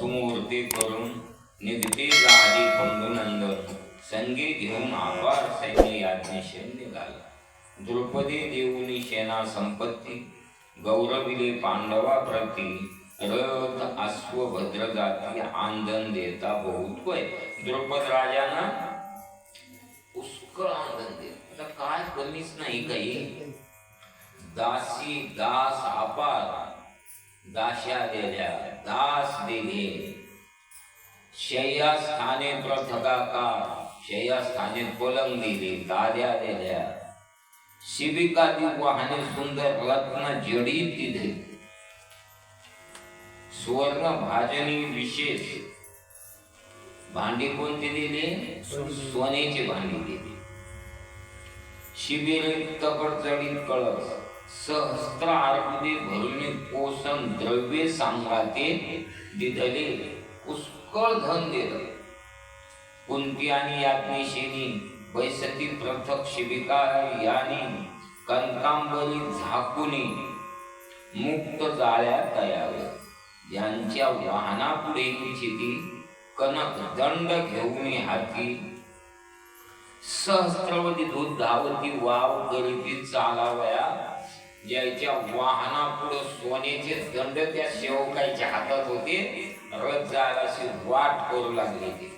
सुमूर्ती करून निघते गाडी खंडूनंदन संगे घेऊन अपार सैन्य याज्ञेशन निघाला. द्रुपदी देऊनी सेना संपत्ती गौरविले पांडवा प्रती रथ अश्व भद्र जाती आंदन देता बहुत होय. द्रुपद राजांना पुष्कळ आनंद देत. काय कमीच नाही काही. दासी दास अपार दास्या दिल्या दास दिले. शय्यास्थाने प्रथगाकार शय्यास्थाने पलंग दिले दाद्या दिल्या. शिबिकादी वाहने सुंदर रत्न जडीत दिले. सुवर्ण भाजनी विशेष भांडी कोणती दिली? सोन्याची भांडी दिली. शिबिर तकड जडीत कळस सहस्त्र आरमध्ये भरून पोषण द्रव्य सांगाते दिधले. पुष्कळ धन दिलं. कुंती आणि याज्ञेशिनी वैसती पृथक शिबिका यानी कनकांबरी झाकुनी मुक्त जाळ्या तयार. यांच्या वाहनापुढे ती कनक दंड घेऊन हाती सहस्त्रवती दूध धावती वाव करीती चालावया. ज्याच्या वाहनापुढे सोन्याचे दंड त्या सेवकाच्या हातात होते. रथ जायलाशी वाट करू लागले. ते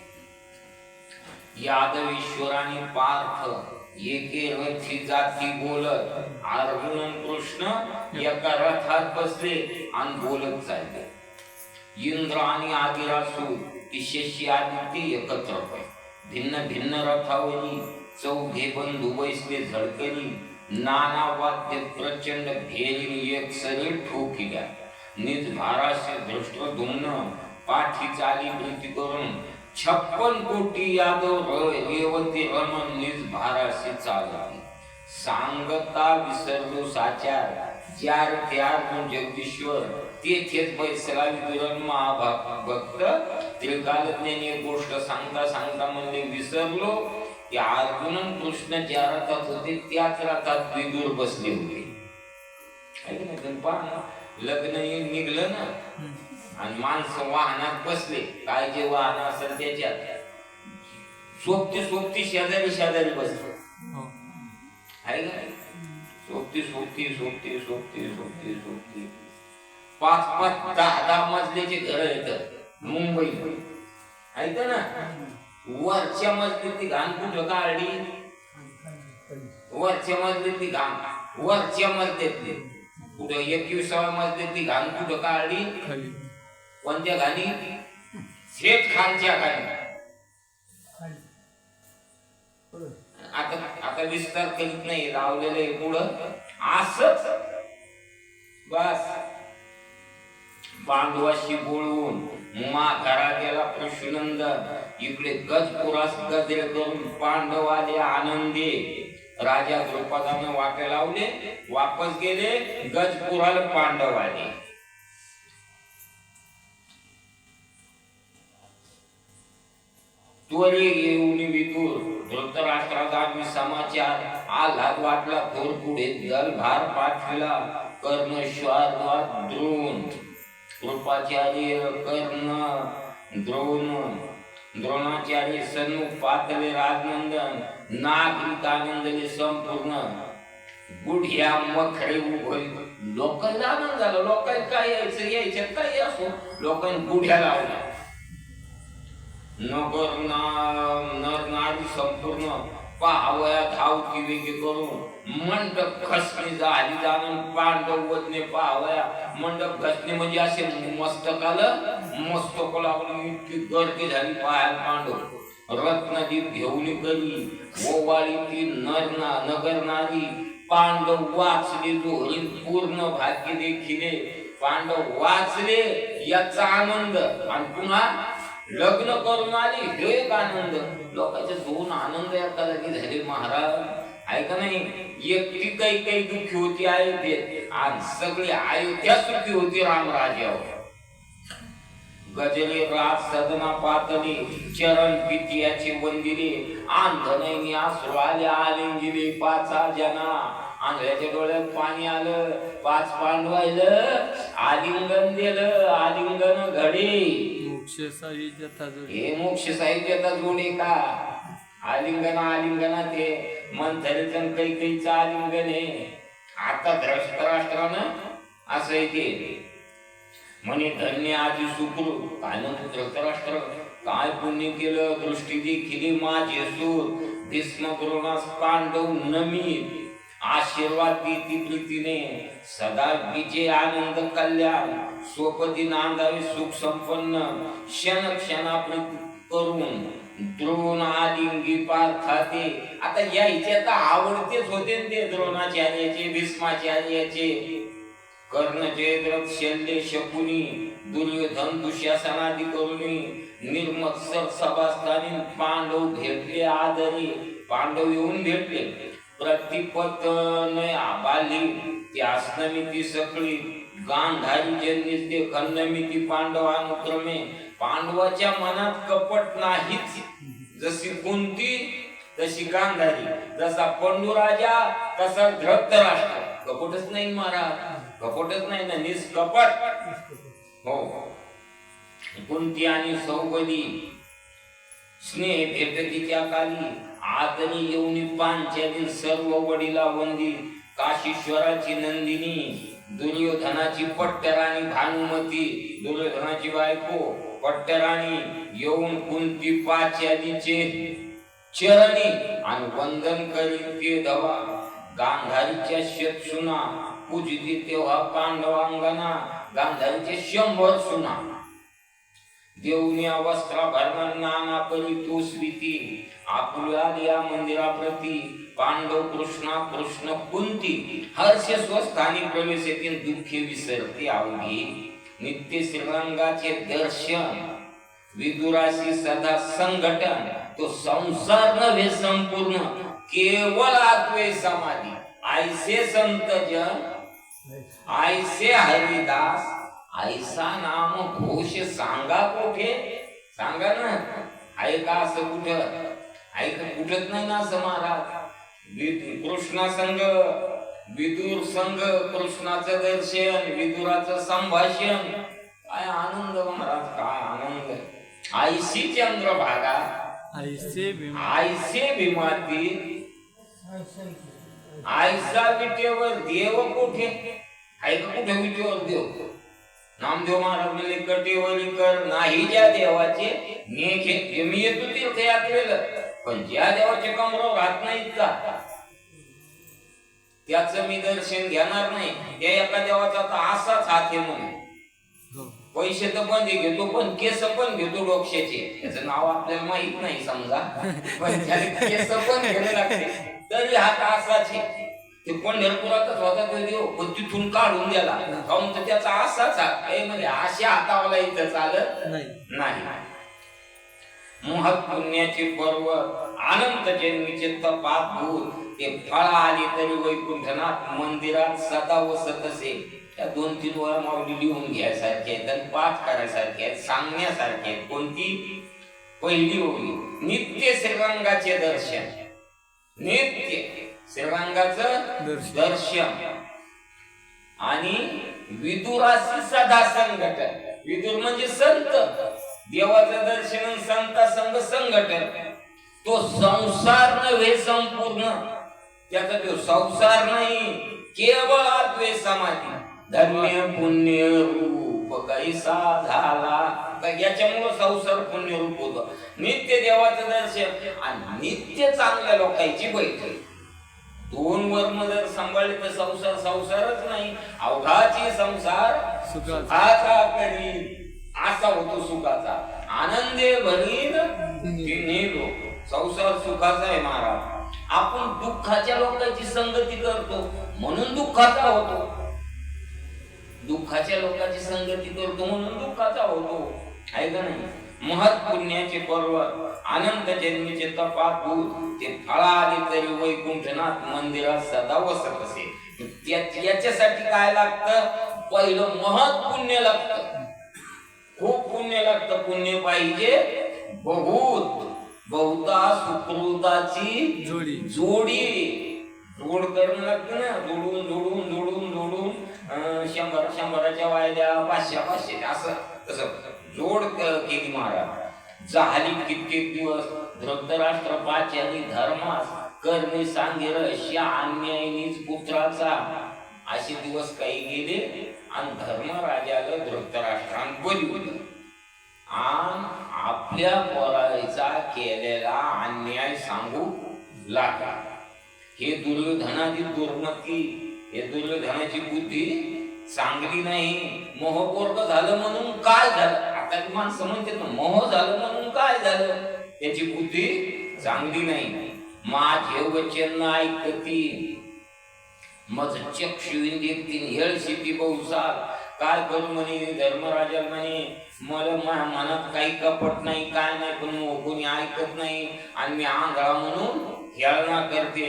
यादवेश्वराने पार्थ एके रथी जाती बोलत. अर्जुन कृष्ण एका रथात बसले आणि बोलत चालले. इंद्र आणि आदिरासू शिष्य आदित्य एकत्र होय. भिन्न भिन्न रथावरी चौघे बंधू बैसले झळकली. नाना वाद्य प्रचंड भेरी एक सरी ठोकिल्या. निज भारासे दृष्टधुम्न पाठी चाली वृत्ती करून 56 कोटी यादव रेवती रमण निज भारासे चालली. सांगता विसरलो साचार ज्यार त्यार जगदीश्वर तेथेच बैसला विदुरण महाभक्त. त्रिकालज्ञानी एक गोष्ट सांगता सांगता म्हणले विसरलो. की अर्जुन कृष्ण ज्या रथात होते त्याच रथात विदुर बसले होते. लग्न निघलं ना आणि माणसं वाहनात बसले. काय जे वाहन असेल त्याच्यात सोबती सोबती शेजारी शेजारी बसले आहे का. सोबती सोबती सोबती सोबती सोबती सोबती 5-5 10-10 मजल्याचे घर येतात मुंबई आहेत ना. वरच्या मजलीतली घाण कुठं काढली? वरच्या मजलीतली घाण वरच्या मजलीतली कुठं 21व्या मजलीतली घाण कुठं काढली? कोणत्या घाणी? थेट खालच्या घाणी. आता विस्तार करीत नाही लावलेलं आहे पुढं असच बस. पांडवाशी बोलवून माघारा गेला पृष्ठनंदन. इकडे गजपुरास गजरे करून पांडव आले आनंदी. राजा द्रुपदाने वाटे लावले वापस गेले. गजपुराला पांडव आले. त्वरे येऊन विदुर धृतराष्ट्राचा समाचार आल्हाद वाटला. थोर पुढे दलभार पाठविला. कर्णश्वार द्रोण कृपाचार्य कर्ण द्रोणाचार्य सन्मुख पातले राजनंदन. नागरिक आनंदले संपूर्ण. गुढ्या मखरे उभय. लोकांना आनंद झाला. लोकांना काय यायचं काय असो लोकांनी गुढ्या लावल्या. नगर नर नारी संपूर्ण पाहावया धावती वेगी करून. मंडप खसणी झाली जाणून पांडव वदने पाहावया. मंडप खसणी म्हणजे असे मस्तक लावून इतकी गर्दी झाली पाहायला पांडव. रत्नदीप घेऊन करी ओवाळी ती नगर नारी. पांडव वाचले जोहरी पूर्ण भाग्य देखिले. पांडव वाचले याचा आनंद आणि पुन्हा लग्न करून आली हे एक आनंद. लोकांचे दोन आनंद एका जागी झाले महाराज आहे का नाही. एकटी काही दुःखी होती अयोध्ये आणि सगळी अयोध्या सुखी होती रामराज्यावर. गजरे रात सदना पातळी चरण पितियाची वंदिले. आंधनैनी आसरू आले आलिंगिले 5 जना. आंधळ्याच्या डोळ्यात पाणी आलं. 5 पांडवायलं आलिंगन दिलं. आलिंगन घडे मोक्ष साहित्याचा जोडी हे मोक्ष साहित्याचा जोडी का आलिंगना ते मंथरेचं कैकईचं आलिंगन आहे. आता धृतराष्ट्रानं असं येते म्हणे धन्य आधी सुखरू काय म्हणतो धृतराष्ट्र काय पुण्य केलं दृष्टी देखिली माझे सूर भीष्म द्रोणास पांडव नमी आशीर्वाद देती प्रीतीने सदा विजय आनंद कल्याण सोपती नांदावे सुख संपन्न क्षण क्षणाप्रती करून द्रोण आलिंगी पार्थाते. आता यायचे आता आवडतेच होते ते द्रोणाचार्याचे भीष्माचार्याचे कर्ण जयद्रथ शल्य शकुनी दुर्योधन दुःशासनादि करुणी निर्मत्सर सभास्थानी पांडव भेटले आदरी. पांडव येऊन भेटले प्रतिपतन आबाली त्यासनमिती सकळी गांधारी जन्नीस ते खन्नमिती पांडवानुक्रमे. पांडवाच्या मनात कपट नाहीच. जशी कुंती तशी गांधारी जसा पंडुराजा तसा धृतराष्ट्र. कपटच नाही महाराज कपटच नाही ना निष्कपट. हो कुंती आणि सौबली स्नेह भेटतीच्या काली आदनी येऊनी पांचाली सर्व वडिला वंदी. काशीश्वराची नंदिनी दुर्योधनाची पट्टराणी भानुमती दुर्योधनाची बायको पट्टराणी येऊन कुंती पाचालीचे चरणी आणि वंदन करीत ते धवा. गांधारीच्या शतसुना पूजिती तेव्हा पांडवांगना गांधारीचे 100 सुना. देवनिया वस्त्राभरणा नाना परी तोसविती आपुल्या या मंदिराप्रती पांडव कृष्ण कुंती हर्ष स्वस्थानी प्रवेश येतील दुःखे विसरते अवघी. नित्य श्रीरंगाचे दर्शन विदुराशी सदा संघटन तो संसार नव्हे संपूर्ण केवळ आत्वे समाधी. ऐसे संत जन ऐसे हरिदास ऐसा नाम घोष सांगा कोठे. सांगा ना ऐका असं कुठं ऐक कुठत नाही ना असं महाराज. कृष्णा संघ विदुर संघ कृष्णाचं दर्शन विदुराचं संभाषण काय आनंद महाराज काय आनंद. ऐशी चंद्रभागा ऐसे भीमाती ऐसा विटेवर देव कोठे. ऐका कुठे विटेवर देव. नामदेव महाराज म्हणले कटेवरी कर नाही ज्या देवाचे नेखे. मी येतो तीर्थयात्रेला पण ज्या देवाचे कमरावर राहत नाहीत का त्याचं मी दर्शन घेणार नाही. त्या एका देवाचा आता असाच हात आहे म्हणून पैसे तर पण घेतो पण केस पण घेतो डोक्याचे. त्याचं नाव आपल्याला माहित नाही समजा पण केस पण घ्यावे लागते तरी हात असाच आहे. ते पंढरपुरातच होता तो देव पण तिथून काढून गेला काहून तर त्याचा असाच हात म्हणजे अशा हातावाला इथं चालत नाही. महत् पुण्याचे पर्व अनंत जन्मीचे तपात भूत ते फळ आली तरी वैकुंठनाथ मंदिरात सदा वसत असे. त्या 2-3 वेळा माऊली लिहून घ्यायसारखे आहेत आणि पाठ करायसारखे आहेत सांगण्यासारखे आहेत. कोणती पहिली ओळी नित्य श्रीरंगाचे दर्शन. नित्य श्रीरंगाचं दर्शन आणि विदुराशी सदा संघटन. विदुर म्हणजे संत देवाचं दर्शन संता संघ संघटन. तो संसार नव्हे संपूर्ण त्याचा तो संसार नाही केवळ आत्वे समाधी. धन्य पुण्य रूप कैसा झाला. याच्यामुळे संसार पुण्य रूप होत. नित्य देवाचं दर्शन आणि नित्य चांगल्या लोकांची बैठक. 2 वर्म जर सांभाळले तर संसार संसारच नाही. अवघाची संसार सुखाचा करी असा होतो सुखाचा. आनंदे भरीन तिन्ही लोक. संसार सुखाचा आहे महाराज. आपण दुःखाच्या लोकांची संगती करतो म्हणून दुःखाचा होतो. दुःखाच्या लोकांची संगती करतो म्हणून दुःखाचा होतो. आहे का नाही. महत् पुण्याचे पर्व अनंत जन्मीचे तपात भूत ते फळा आले तरी वैकुंठनाथ मंदिरात सदा वसत असे. याच्यासाठी काय लागतं पहिलं महत् पुण्य लागतं. खूप पुण्य लागतं. पुण्य पाहिजे बहुत. बहुता सुकृताची जोडी जोड करणं लागतं ना. जोडून जोडून जोडून जोडून 100-100च्या वायद्या 500-500 असं तसं जोड केली महाराज. झाली कित्येक दिवस धृतराष्ट्र पाच्यानी धर्मास करणे सांगे रश्या अन्यायनीच पुत्राचा. असे दिवस काही गेले आणि धर्मराजाला धृतराष्ट्रान बोलवलं आणि आपल्या पोराचा केलेला अन्याय सांगू लागला. हे दुर्योधनाची दुर्मती, हे दुर्योधनाची बुद्धी चांगली नाही. मोहपोरग झालं म्हणून काय झालं, आता माणसं म्हणते ना मोह झालं म्हणून काय झालं, त्याची बुद्धी चांगली नाही. माझे वचन ऐकती मज चक्षुविन देखतीन हेळशिती बहुसाल. काय करू म्हणे धर्मराजा म्हणे, मला मनात काही कपट नाही काय नाही, पण कोणी ऐकत नाही आणि मी आंधळा म्हणून हेळना करते.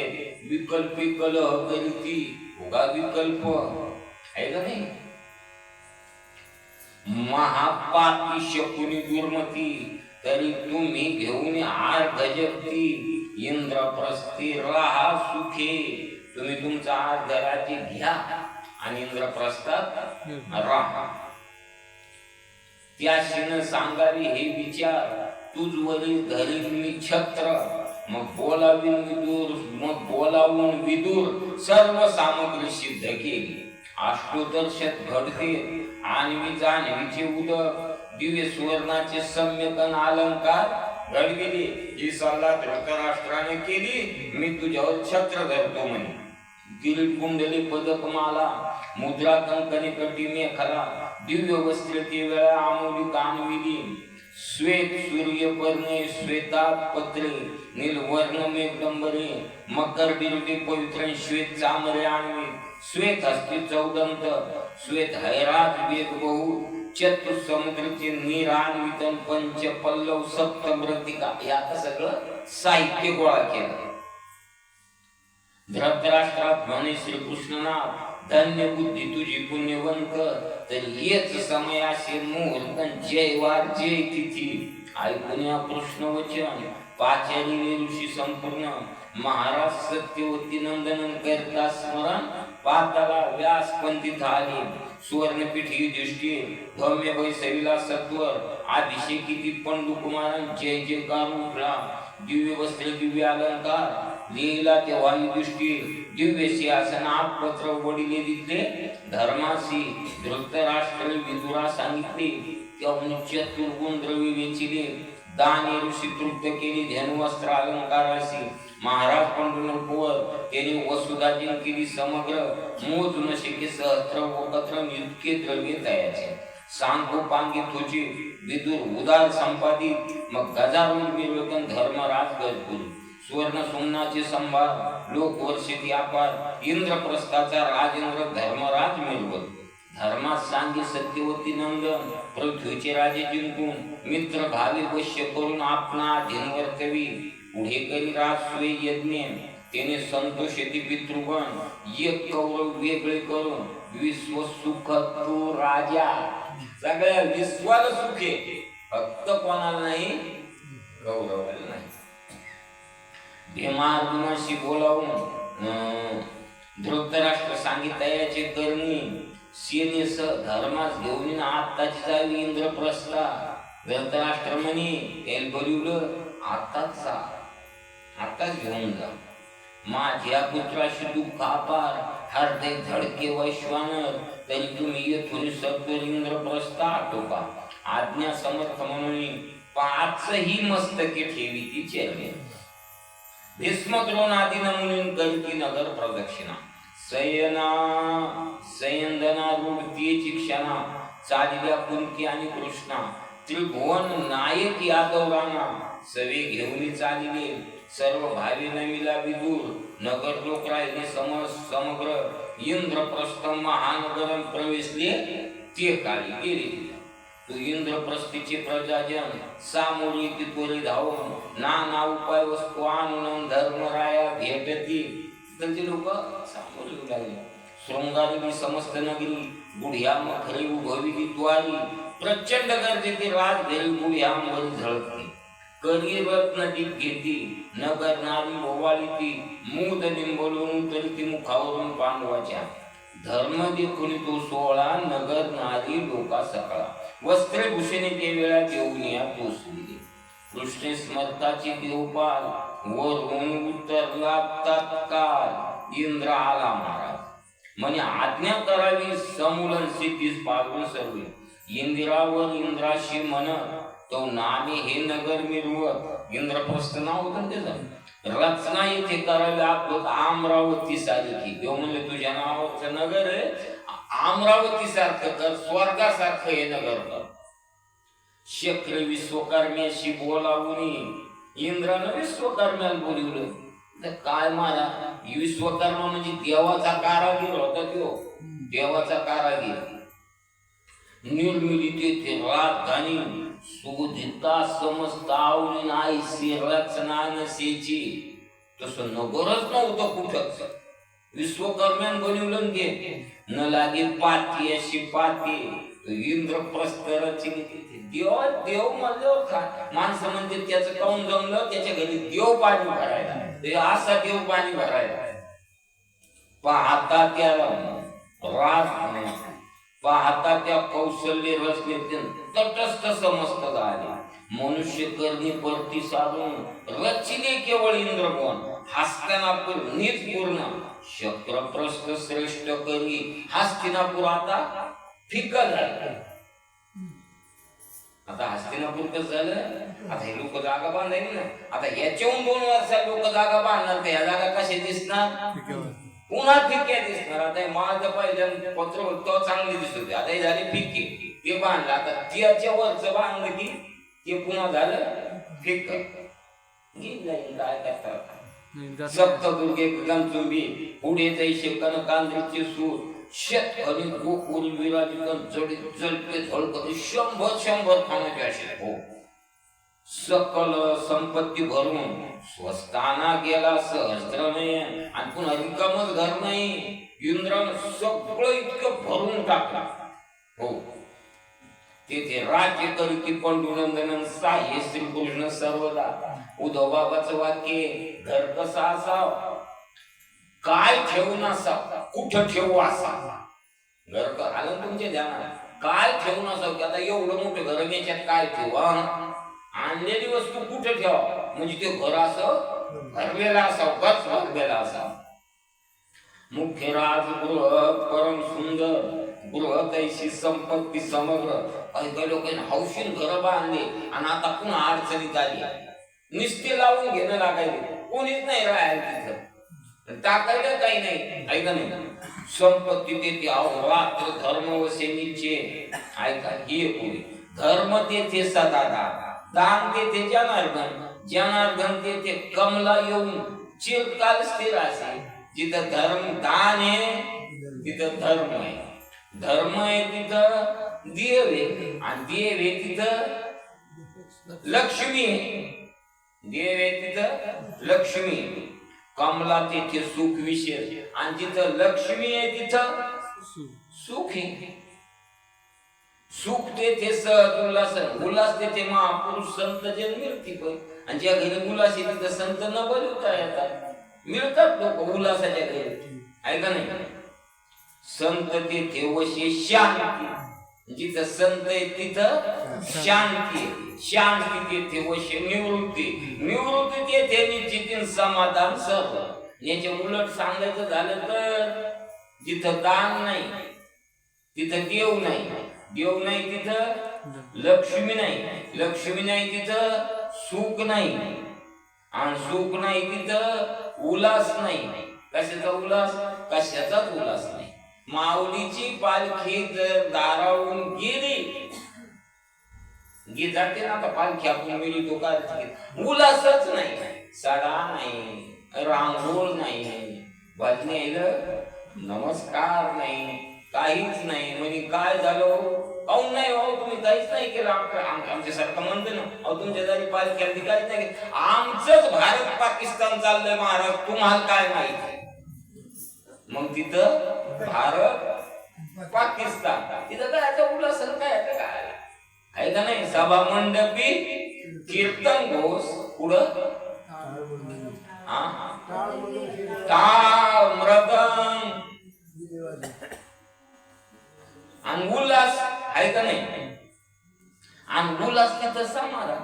विकल्पी कलह करीती, उगा विकल्प आहे का नाही. महापापी शकुनी दुर्मती, तरी तुम्ही घेऊन अर्ध जगती. इंद्रप्रस्थी राहा सुखे, तुम्ही तुमचा अर्ध राज्य घ्या आणि इंद्रप्रस्थात राहा. त्याशीन सांगावी हे विचार, तुझवरील धरील मी छत्र. मग बोलावून विदूर सर्व सामग्री सिद्ध केली. अष्टोदर्शत घडते आणि मी जान्हवीचे उदक, दिव्य सुवर्णाचे सम्यकन अलंकार घडविले. जी सल्ला धृतराष्ट्राने केली, मी तुझ्यावर छत्र धरतो म्हणे. किरीट कुंडली पदकमाला, मुद्रा कंकणी कटी मेखला, दिव्य वस्त्र ते वेळा आमोली कानविली. श्वेत सूर्यपर्णे श्वेतात पत्रे, नीलवर्ण मेघडंबरे, मकर बिरुटे पवित्र श्वेत चामरे आणवी. श्वेत हस्ती चौदंत, श्वेत हैरात वेद बहु, चतुर समुद्रचे नीरान्वितन पंच पल्लव सप्तमृतिका. यात सगळं साहित्य गोळा केलं. धृतराष्ट्रात म्हणे श्रीकृष्णनाथ, धन्य बुद्धी तुझी पुण्यवंत. तर येच समयाशी मुहूर्त जय वार जय तिथी. ऐकून या कृष्ण वचन पाचारी ऋषी संपूर्ण. महाराज सत्यवती नंदनन करता स्मरण, पाताला व्यास पंथित आले. सुवर्णपीठी दृष्टी धौम्य बैसविला सत्वर. अभिषेकिती पंडू कुमारां जय जयकार उठला. दिव्य वस्त्र दिव्य अलंकार लिहिला ते वायुदृष्टी. दिव्य सिंहासन पत्र वडिले दिले धर्मासी. धृतराष्ट्र विदुरा सांगितले, त्याहून चतुर्गुण द्रव्य वेचिले. दाने ऋषी तृप्त केली धनुवस्त्र अलंकारासी. महाराज पंढरपूर त्याने वसुधाजी केली समग्र. मोज न शके सहस्त्र वकत्र इतके द्रव्य तयाचे. सांगो पांगी तुझी विदुर उदार संपादित. मग गजारून विवेकन धर्मराज गजबुल. सुवर्ण सोमनाचे संभार लोक वर्षित अपार. इंद्रप्रस्थाचा राजेंद्र धर्मराज मिळवत. धर्मात सांगे सत्यवती नंदन, पृथ्वीचे राजे जिंकून. मित्र भावी वश्य करून आपणा अधीन वर्तवी. पुढे करी राजस्वे यज्ञ, त्याने संतोषेती पितृगण. एक कौरव वेगळे करून विश्व सुख तो राजा. सगळ्या विश्वाला सुखे, फक्त कोणाला नाही, कौरवाला नाही. भीमार्जुनाशी बोलावून धृतराष्ट्र सांगितल्याचे करणी. सेनेसह धर्मास घेऊन आत्ताची जावी इंद्रप्रस्था. धृतराष्ट्र म्हणे त्याला बोलवलं, आताच जा, आताच घेऊन जा. माझ्या पुत्राशी दुःख अपार, हृदय धडके वैश्वानर. तरी तुम्ही येथून सत्वर इंद्रप्रस्था आटोपा. आज्ञा समर्थ म्हणून पाचही मस्तके ठेवी ती चरणे. भीष्म द्रोणादी नमुनीन करीती नगर प्रदक्षिणा. सयंदना रूढतीची क्षणा. चालिल्या कुंती आणि कृष्णा. त्रिभुवन नायक यादव राणा. सवे घेऊन चालिले सर्व भावी नमिला विदूर. नगर लोक राहिले समग्र. इंद्रप्रस्थ महानगर प्रवेशले ते काळी गेले. तू इंद्रप्रस्थीचे प्रजाजन सामोरी त्वरे धावून. नाना उपाय वस्तू आणून धर्मराया भेटती. त्यांचे लोक सामोरी लागले. शृंगारी समस्त नगरी गुढ्याम खरी उभविली द्वारी. प्रचंड गर्दीची राजघरी गुढ्यांवर झळकली. करी रत्न दीप घेती. नगर नारी ओवाळी ती. मूद लिंबवून उतरती मुखावरून पांडवाच्या. धर्म देखून तो सोहळा नगर नारी लोका सकळा. वस्त्रभूषणे ते वेळा देऊनिया पोचली. कृष्णे स्मरताची देवपाल वरून उतरला तत्काल. इंद्र आला महाराज म्हणे आज्ञा करावी समूलन सिद्धीस पावून सर्व. इंदिरावर इंद्राशी म्हणत तो नामे हे नगर मिरवत. इंद्रप्रस्थ नाव होतं त्याचं. रचना येथे करावी आपण अमरावती सारखी. देव म्हणले तुझ्या नावाचं नगर आहे, अमरावती सारखं कर, स्वर्गासारखं हे नगर कर. शक्र विश्वकर्म्याशी बोलावून इंद्रानं विश्वकर्म्याला बोलवलं. तर काय मला विश्वकर्मा म्हणजे देवाचा कारागीर होता. तो देवाचा कारागीर. निर्मिली तेथे राजधानी सुधिता समस्त आवली नाहीशी रचना नसेची. तसं नगरच नव्हतं कुठंच. विश्वकर्म्यान बनवलं ते न लागे पाती अशी पाती. इंद्रप्रस्थ रचली. देव देव म्हणल्यावर माणसं म्हणजे त्याचं काऊन जमलं, त्याच्या घरी देव पाणी भरायला. ते असा देव पाणी भरायला. पाहता त्या पाहता त्या कौशल्य रचने तटस्थ समस्त झाले. मनुष्य करणी परती साधून रचिले केवळ इंद्रगण. हस्तिनापूर नीच पूर्ण शक्रप्रस्थ श्रेष्ठ करी. हस्तिनापूर आता फिक्का झालं. आता हस्तिनापूर कसं झालं, आता हे लोक जागा बांधायची ना. आता याच्याहून 2 वर्षात लोक जागा बांधणार, तर ह्या जागा कशा दिसणार, पुन्हा फिक्क्या दिसणार. आता माझं पहिलं पत्र होतं चांगली दिसत होते, आता हे झाले फिक्के. ते बांधलं, आता त्याच्या वरचं बांधलं की ते पुन्हा झालं फिक्क. काय करतात सप्तदुर्गे गंचुंबी पुढे जैसे कनकांद्रीचे सूर शेत आणि गोकुल विराजित जडीत जलपे झळकत 100 खाण्याचे असे. हो सकल संपत्ती भरून स्वस्ताना गेला सहस्त्रनयन. आणि पुन्हा रिकामच घर नाही. इंद्रानं सगळं इतकं भरून टाकलं. हो तेथे राज्य करीती पंडुनंदन साह्य श्रीकृष्ण सर्वदा. उद्धव बाबाचं वाक्य घर कसं असाव, काय ठेवून असाव, कुठं ठेवू असाव. घर आलं तुमच्या ध्यानात, काय ठेवून असाव की आता एवढं मोठं घर याच्यात काय ठेवू. आणलेली वस्तू कुठे ठेवा, म्हणजे ते घर असं भरलेलं असावं, गच भरलेलं असावं. मुख्य राजगृह परम सुंदर गृह तैशी संपत्ती समग्र. काही लोकांनी हौशीन घर बांधले आणि आता पुन्हा अडचणीत आली. निस्ते लावून घेणं लागायले, कोणीच नाही राहायला तिथं, टाकायला काही नाही. ऐका नाही संपत्ती तेथे रात्र धर्म वसे निश्चय. ऐका हे पुढे धर्म तेथे सदादा, दान तेथे जनार्दन, जनार्दन तेथे कमला येऊन चिरकाल स्थिर असे. जिथं धर्म दान आहे तिथं धर्म आहे, धर्म आहे तिथं देव आहे, आणि देव आहे तिथं लक्ष्मी आहे. देव आहे तिथं लक्ष्मी. कमला तेथे सुख विशेष, आणि जिथं लक्ष्मी आहे तिथं सुख आहे. सुख तेथे सहज उल्हास, उल्हास तेथे महापुरुष संत जन्मिरती पण. आणि ज्या घरी उल्हास आहे तिथं संत न बोलवता येतात, मिळतात लोक उल्हासाच्या घरी. ऐका नाही संत तेथे वशे शांती. जिथं संत आहे तिथं शांती. शांती तेथे वशे निवृत्ती. निवृत्ती तेथे निश्चित समाधान सर्व. याच्या उलट सांगायचं झालं तर जिथं दान नाही तिथं देव नाही, देव नाही तिथं लक्ष्मी नाही, लक्ष्मी नाही तिथं सुख नाही, आणि सुख नाही तिथं उल्हास नाही. कशाचा उल्हास, कशाचाच उल्हास नाही. माऊलीची पालखी जर दारावून गेली जाते ना, आता पालखी आपण मिळतो काय, उल्हासच नाही, सडा नाही, रांगोळ नाही, भजने नमस्कार नाही, काहीच नाही. म्हणजे काय झालं, काऊन नाही हो तुम्ही काहीच नाही केलं. आमच्यासारखं म्हणतं ना, अहो तुमच्या जरी पालखी आली काहीच नाही केलं. आमचंच भारत पाकिस्तान चाललंय महाराज, तुम्हाला काय माहिती. मग तिथं भारत पाकिस्तान, तिथं काय आता उल्हासन काय आहे का नाही. सभा मंडपी कीर्तन घोष पुढं टाळ मृदंग आणि उल्हास आहे का नाही. आणि उल्हास तिथं समाधान.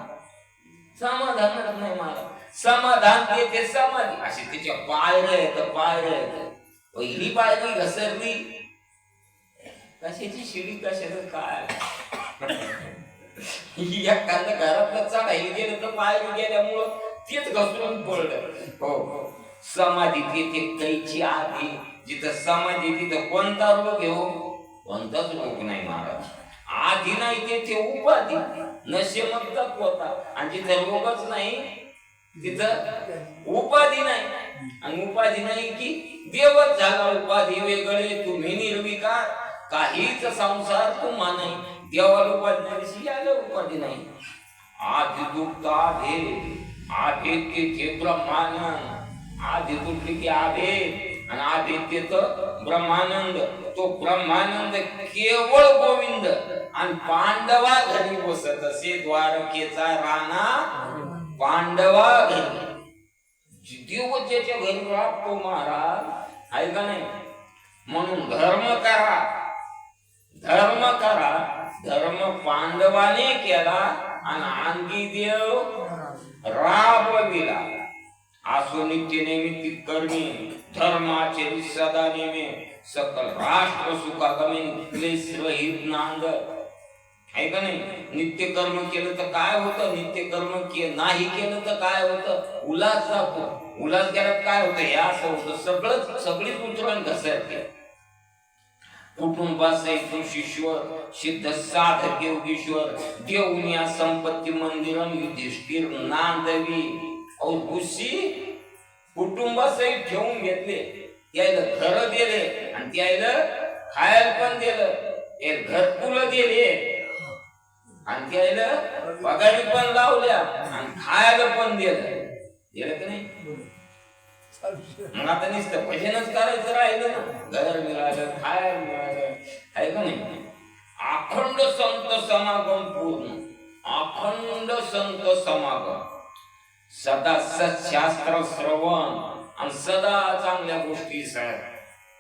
समाधानच नाही मला. समाधान ते समाधी. अशी तिच्या पायऱ्या येत. पहिली पायरी घसरली, कशाची शिडी कशाचं काय. एखाद्या घरात चढायला गेलं तर पायरी गेल्यामुळं तेच घसरून पडलं. हो, समाधी तिथे कैची आधी. जिथं समाधी तिथं कोणता रोग येऊ, कोणताच रोग नाही महाराज. आधी नाही तेथे उपाधी, नशेमक्त होता. आणि जिथं रोगच नाही तिथं उपाधी नाही. आणि उपाधी नाही की देवच झाला. उपाधी वेगळे तुम्ही निर्विकार, काहीच संसार तुम्हा नाही. देवाला उपाधी नाही, याला उपाधी नाही. आधी दुखता आभे तेथे ब्रह्मानंद. आधी तुटली की आभे आणि आधी तेथं ब्रह्मानंद. तो ब्रह्मानंद केवळ गोविंद. आणि पांडवा घरी बसत असे. द्वारकेचा राणा पांडवा घरी. देव ज्याच्या घरी राहतो महाराज, आहे का नाही. म्हणून धर्म करा. धर्म पांडवाने केला आणि अंगी देव राबविला. असो नित्य नैमित्तिक कर्मी धर्माचे सदा नेमे. सकल राष्ट्र सुखागमे क्लेश रहित नांद. आहे का नाही. नित्य कर्म केलं तर काय होतं, नित्य कर्म नाही केलं तर काय होतं, उल्हास जातो. उल्हास केल्यात काय होतं, हे असं होतं. सगळीच उतरण घसरते. कुटुंबास शिश्वर सिद्ध साधक योगीश्वर. देऊनिया संपत्ती मंदिरम युधिष्ठिर नांदवी. और गुशी कुटुंबासहित ठेवून घेतले. त्याला घर दिले आणि त्याला खायला पण दिलं. एक घरकुल दिले आणि त्याला पगारी पण लावल्या आणि खायला पण दिलं का नाही. मग आता नुसतं भजनच करायचं राहिलं ना. घर मिळालं, खायला मिळालं, आहे का नाही. अखंड संत समागम पूर्ण. अखंड संत समागम. सदा सत्शास्त्र श्रवण आणि सदा चांगल्या गोष्टी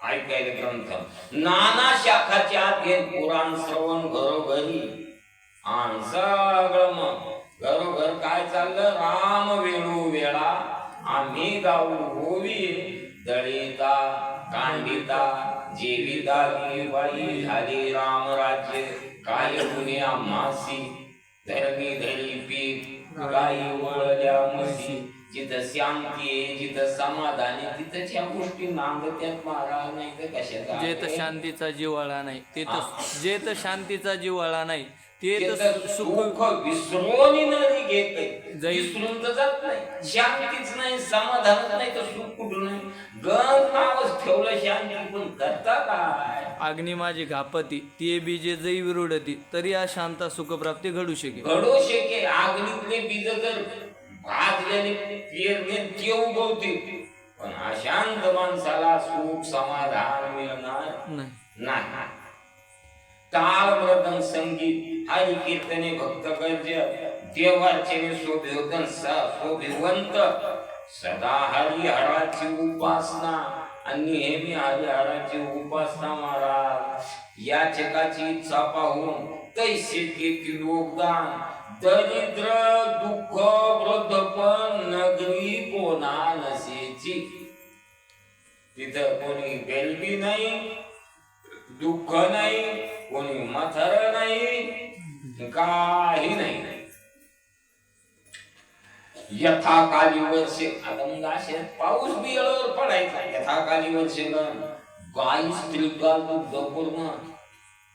ऐकायला ग्रंथ. नाना शाखाच्या अध्ययन पुराण श्रवण घरोघरी. आणि सगळं मग घरोघर काय चाललं. राम वेळू वेळा आम्ही गाऊ होवी. दळिता कांडिता जेविता बाई झाली राम राज्य. काय गुन्हे आम्हासी धर्मी धरी पीक. गाई वळल्या म्हशी. जिथं शांती आहे, जिथं समाधान आहे, तिथंच ह्या गोष्टी नांदत्यात महाराज. नाही तर कशाचा. जे तर शांतीचा जिव्हाळा नाही ते तर, जे तर शांतीचा जिव्हाळा नाही ते तर सुख विसरून नाही घेत. विसरून तर जात नाही. शांतीच नाही, समाधानच नाही तर सुख कुठून नाही. गण नावच ठेवलं शांती, पण करता काय. अग्नी माझी घापती ते बीजे जै विरुडती तरी अशांत सुखप्राप्ती घडू शकेल. अग्नीतले बीज जर भाजलेले पेरले ते उगवतील, पण अशांत माणसाला सुख समाधान मिळणार नाही. ताल मृदंग संगीत हरी कीर्तने भक्त गर्ज. देवार्चने शोभिवंत. सदा हरिहराची उपासना आणि नेहमी हरिहराची उपासना महाराज. या जगाची इच्छा पाहून तैसे केतील योगदान. दरिद्र दुःख वृद्धपण नगरी कोणा नसेची. तिथं कोणी गरिबी नाही, दुःख नाही, कोणी म्हातार नाही, काही नाही. यथाकाली वर्षे. आता मग असे पाऊस बी वेळेवर पडायचा. यथाकाली वर्षे गाई स्त्रीका दुग्ध पूर्ण.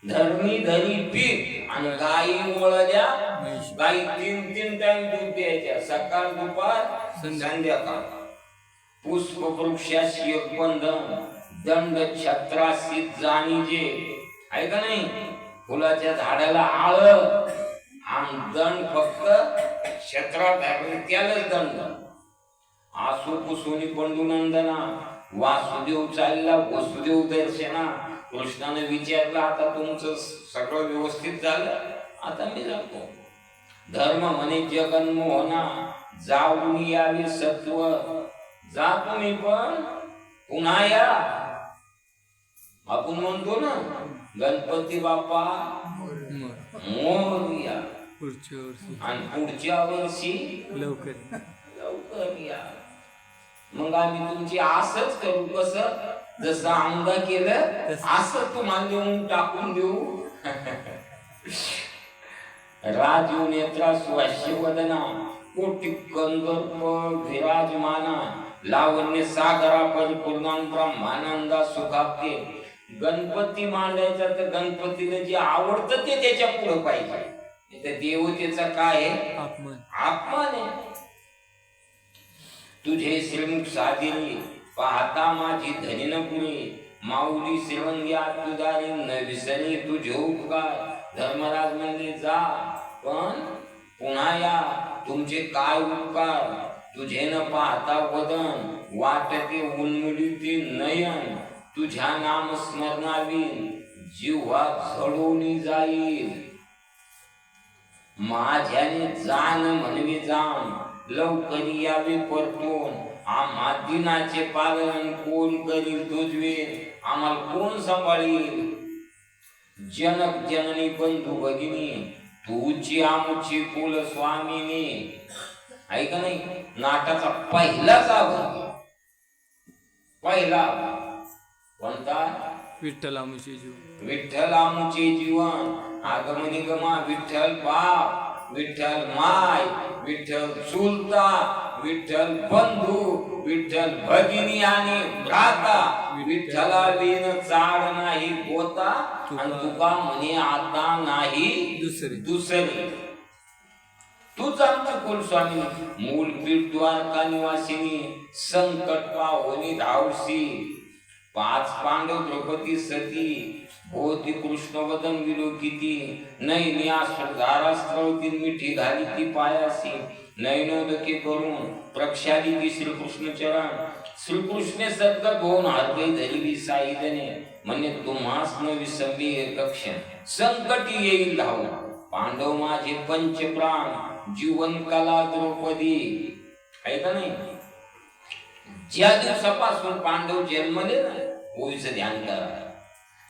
धरणी धरी पीक आणि गाई वळल्या. गाई 3 टाइम दूध द्यायच्या, सकाळ दुपार संध्याकाळ. पुष्प वृक्षाशी एक बंधन. दंड छत्राशी जाणीजे. आहे का नाही. फुलाच्या झाडाला आळ आणि दंड फक्त क्षेत्रात आहे त्यालाच दंड. आसू कुसुनी पंडुनंदना. वासुदेव चालला वसुदेव दर्शना. कृष्णाने विचारलं आता तुमचं सगळं व्यवस्थित झालं, आता मी जातो. धर्म म्हणे जगन्मोहना. जाऊन यावे सत्व. जा तुम्ही पण पुन्हा या. आपण म्हणतो ना गणपती बाप्पा मोरया. पुढच्या वर्षी आणि पुढच्या वर्षी लवकर लवकर या. मग आम्ही तुमची असंच करू. कसं? जसं आमदा केलं असं तुम्हाला देऊन टाकून देऊ. राजीव नेत्रा स्वास्य वदना कोटी कंदर्प विराजमाना लावण्य सागरा परिपूर्णां ब्रह्मानंदा सुखाप्ते. गणपती मांडायचा तर गणपतीला जे आवडतं ते त्याच्या पुढे पाहिजे. त्या देवतेचा काय आहे? अपमान आहे. तुझे श्रीमुख साधिले पाहता माझी धनीन पुरे माऊली श्रीवंग्या तुझारी न विसरे तुझे उपकार. धर्मराज म्हणले जा पण पुन्हा या. तुमचे काय उपकार? तुझे न पाहता वदन वाटते उन्मिळते नयन. तुझ्या नाम स्मरणावी जीवा झडून जाईल. माझ्याने जाण म्हणवे जाण लवकरी यावे परतून. आम्हा दिनाचे पालन कोण करील तुझवे आम्हाला कोण सांभाळील. जनक जननी बंधू भगिनी तुझी आमची कुल स्वामिनी. ऐका नाही नाटाचा पहिलाच आभार पहिला कोणता? विठ्ठल आमुचे जीवन. विठ्ठल आमुचे जीवन. आगमनी गमा विठ्ठल बाप विठ्ठल माय विठ्ठल चुलता विठ्ठल बंधू विठ्ठल भगिनी आणि भ्राता. विठ्ठला बिन चाड नाही होता आणि तुका म्हणे आता नाही दुसरे. तूच आमची कुलस्वामी मूल पीठ द्वारका निवासिनी संकट पावनी धावसी. 5 पांडव द्रौपदी सती होती कृष्णवदन विलोकिती. नैनी आश्रधारास्त्रवती मिठी घाली ती पायासी. नैनोदके करून प्रक्षाली श्रीकृष्ण चरण. श्रीकृष्णे सद्गत होऊन हृदय धरिली साईदने म्हणे तुम्हास न विसंबी कक्ष संकटी येईल धावून. पांडव माझे पंचप्राण जीवन कला द्रौपदी. ऐका नाही ज्या दिवसापासून पांडव जन्मले ना होईचं ध्यान करा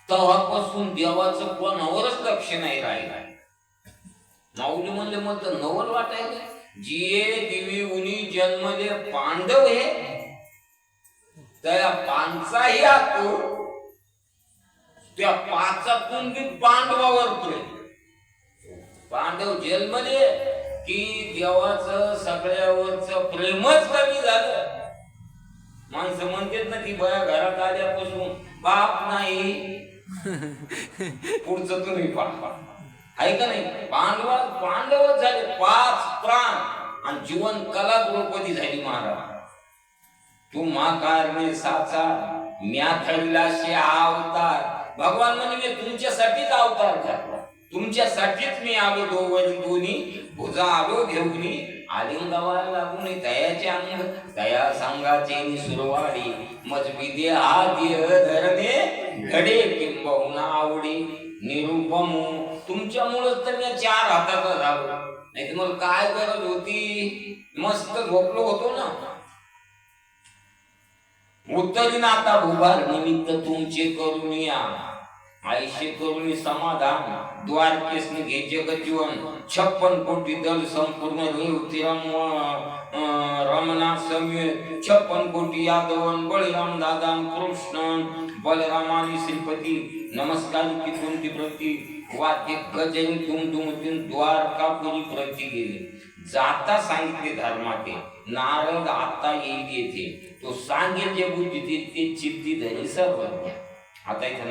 तेव्हापासून देवाचं कोणावरच लक्ष नाही राहिला. माऊली म्हणले मग तर नवल वाटायला. जिये दिवी उनी जन्मले पांडव हे त्या पांचाही आतो त्या पाचातून बी पांडवावर प्रेम. पांडव जन्मले की देवाचं सगळ्यावरच प्रेमच कमी झालं. माणसं म्हणतात ना ती बया घरात आल्यापासून बाप नाही पुढचं तुम्ही पाहा. ऐका नाही पांडवच झाले 5 प्राण आणि जीवन कला द्रौपदी झाली महाराज. तुम्हा कारणे साचा म्या ठरलाशी अवतार. भगवान म्हणजे तुमच्यासाठीच अवतार झाला. तुमच्यासाठीच मी आलो दोन्ही भुजा आलो घेऊनी. आलिंगावाला लागून दयाचे अंग दया सांगाचे सुरवाडी मजबी आद्य धरणे घडे किंबहुना आवडी. निरुपम तुमच्यामुळेच तर मी 4 हाताचा झालो. नाही तर मला काय गरज होती. मस्त झोपलो होतो ना. उत्तरीन आता भूभार निमित्त तुमचे करुणिया. आयुष्य करुणी समाधान द्वारकेस घे जगजीवन. 56 कोटी दल संपूर्ण रमना समेत 56 कोटी यादवन बळीराम दादा कृष्ण बलरामानी श्रीपती. नमस्कार की कोणती प्रती वाद्य गजनी तुम द्वारकापुरी प्रती गेले. जाता सांगितले धर्माते नारद आता येईल येथे. तो सांगेल जे बुद्धी ते चित्ती धरी सर्वज्ञ. आता इथे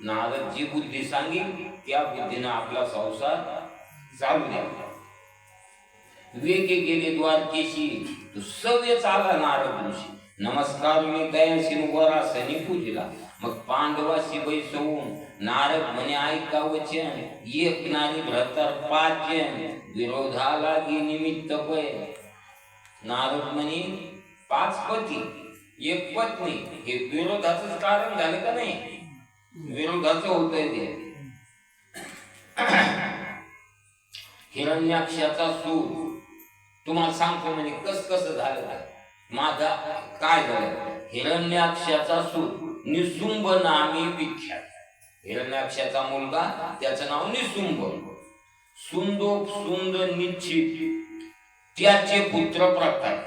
नारद जी बुद्धी सांगेल त्या बुद्धीनं आपला संसार चालू द्या. वेगे गेले द्वारकेशी तो सव्य चाला नारद ऋषी. नमस्कार मी दयाशीन वरा सनी पूजिला. मग पांडवाशी बैसवून नारद म्हणे ऐका वचन. एक नारी भ्रतर 5 जन विरोधाला गे निमित्त पय. नारद म्हणे 5 पती 1 पत्नी हे विरोधाचं कारण झालं का नाही. विरोधाचं होतंय ते. हिरण्याक्षाचा सूर तुम्हाला सांगतो म्हणजे कसं झालं. माझा काय झालं. हिरण्याक्षाचा सूर निसुंभ नामी विख्यात. हिरण्याक्षाचा मुलगा त्याचं नाव निसुंभ. सुंदर निश्चित त्याचे पुत्र प्रकट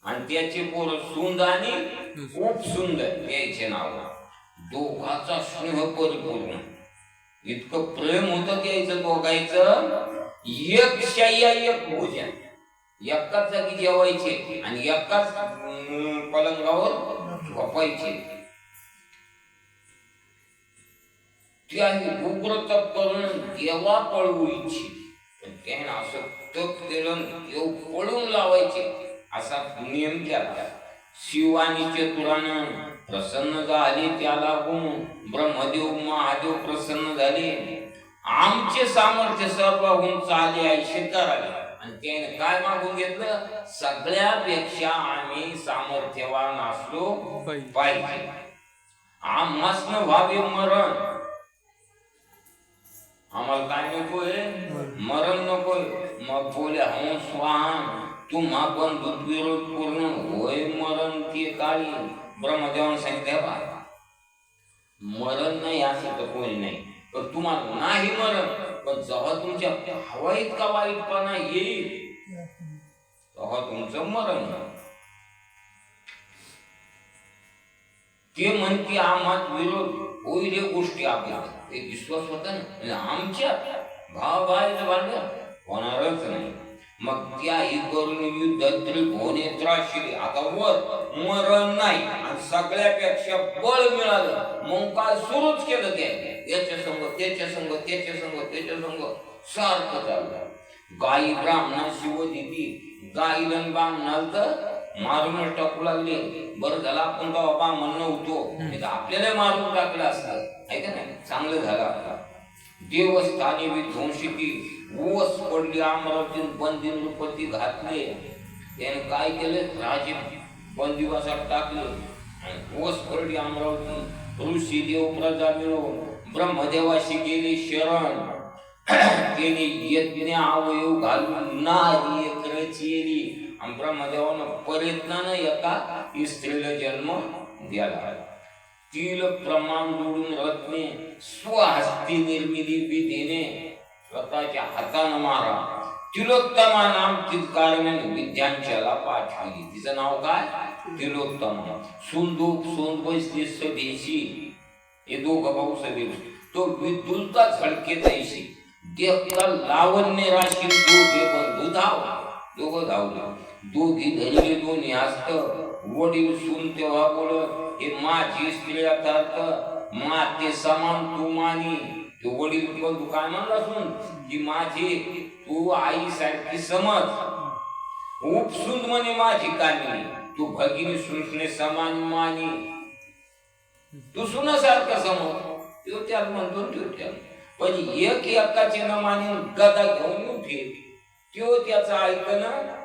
आणि त्याचे पोर सुंद आणि उपसुंदर यायचे नाव. दोघाचा स्नेह परिपूर्ण, इतकं प्रेम होतं त्याचं दोघायचं. एक शय्या एक भोजन, एकाच जागी जेवायचे आणि एकाच पलंगावर झोपायचे. त्याने उग्र तप करून देवा पळवू इच्छित, पण त्याने असं तप केलं देव पळून लावायचे असा नियम केला. शिव आणि चतुरानं प्रसन्न झाले, त्याला गुण ब्रह्मदेव महादेव प्रसन्न झाले. आमचे सामर्थ्य सर्वहून चाले ऐशे कराले. आणि त्याने काय मागून घेतलं? सगळ्यापेक्षा आम्ही सामर्थ्यवान असलो पाहिजे, आम्हासनं व्हावे मरण. आम्हाला काय नकोय? मरण नकोय. मग बोले हंस वाहन तुम्हा बंधुत विरोध पूर्ण होय मरण ते काळी. ब्रह्मदेवानं सांगितलं बा, मरण नाही असं तर कोणी नाही, पण तुम्हाला नाही मरण. पण जेव्हा तुमच्या हवा इतका वाईटपणा येईल तेव्हा तुमचं मरण. ते म्हणते आम्हात विरोध होईल या गोष्टी आपल्याला एक विश्वास होता ना, आमच्या भाव भावाचं भांडण होणारच नाही. मग त्याही करून युद्ध त्रिभुवने त्रासले. आता वर मरण नाही आणि सगळ्यापेक्षा बळ मिळालं. मग काय सुरूच केलं ते, याच्या संग त्याच्या संग त्याच्या संग त्याच्या संग सारखं चाललं. गाई ब्राह्मणा शिव दिली, गाईला ब्राह्मणाला तर मारून टाकू लागले. बरं झालं आपण तेव्हा ब्राह्मण नव्हतो, आपल्याला मारून टाकलं असतं, आहे का नाही? चांगलं झालं आपला. देवस्थानी विध्वंसिकी ओस पडली अमरावती, बंदी नृपती घातले. त्याने काय केलं? राजे बंदिवासात टाकले आणि ओस पडली अमरावती. ऋषी देव प्रजा मिळून ब्रह्मदेवाशी गेले शरण. त्याने यज्ञ अवयव घालून नारी एक रचिली आणि ब्रह्मदेवानं प्रयत्नानं एका स्त्रीला जन्म द्याला. तिल प्रमाण जोडून रत्ने स्वहस्ती निर्मिली विधीने स्वतःच्या हातानं मारा. तिलोत्तमा नाम तितकारणे विद्यांच्याला पाठवली. तिचं नाव काय? तिलोत्तमा. सुंदूक सोंद बसली सभेशी, हे दोघं भाऊ सभेला. तो विद्युलता झळके तैशी देखता लावण्य राशी दोघे बंधू दोघं धावले. दोघी धरले दोन्ही हस्त. वडील सून तेव्हा बोलत, हे माझी स्त्री अर्थात माते समान तू मानी. तो वडील बंधू काय म्हणला सून की माझी तू आई सारखी समज. उपसून म्हणे माझी कानी, तू भगिनी सुने समान मानी. तू सुनासारखं समज. तो त्याला म्हणतो तो पण एक एकाचे न मानी गदा घेऊन उठे. तो त्याचं ऐकणं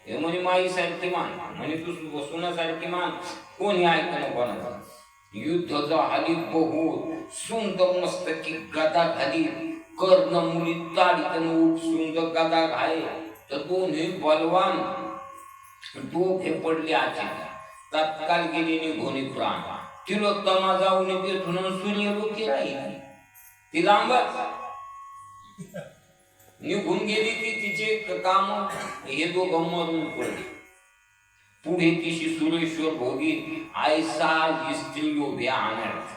हे म्हणे माई सारखी मान, म्हणे तू सुनासारखी मान. कोणी ऐकणं कोणाचं? युद्ध झाली बहुत सुंद मस्तकी गदा घाली. कर्ण मुली ताडीतन उपसुंद गदा घाले. तर दोन्ही बलवान दोघे पडले आचे. तत्काल गेली निघून प्राण. तिलोत्तमा जाऊन पेटून सूर्य लोकी राहिली. ती लांबच निघून गेली. ती तिचे काम हे दोघं मरून पडले. पुढे तिशी सुरेश्वर भोगी आयसा स्त्री उभ्या आणत.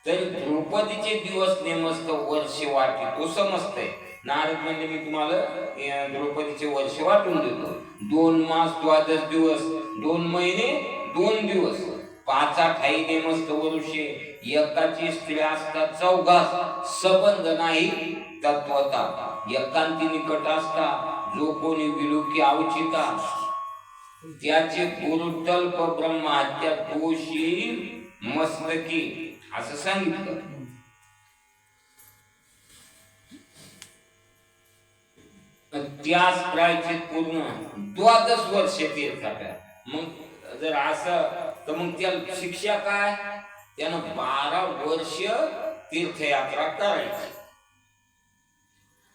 तरी द्रौपदीचे दिवस नेमस्त वर्ष वाटे तो समजतंय. नारद म्हणजे मी तुम्हाला द्रौपदीचे वर्ष वाटून देतो. 2 मास 12 दिवस, 2 महिने 2 दिवस, 5-8 नेमस्त वर्षे. एकाची स्त्री असतात 14 संबंध नाही तत्वता. एकांती निकट असता जो कोणी विलोकी अवचिता. त्याचे गुरुतल्प ब्रह्महत्या दोषी मस्तकी असं सांगितलं. त्यास प्रायचित पूर्ण 12 वर्ष तीर्थाटन. मग जर असं तर मग त्याला शिक्षा काय? त्यानं 12 वर्ष तीर्थयात्रा करायची.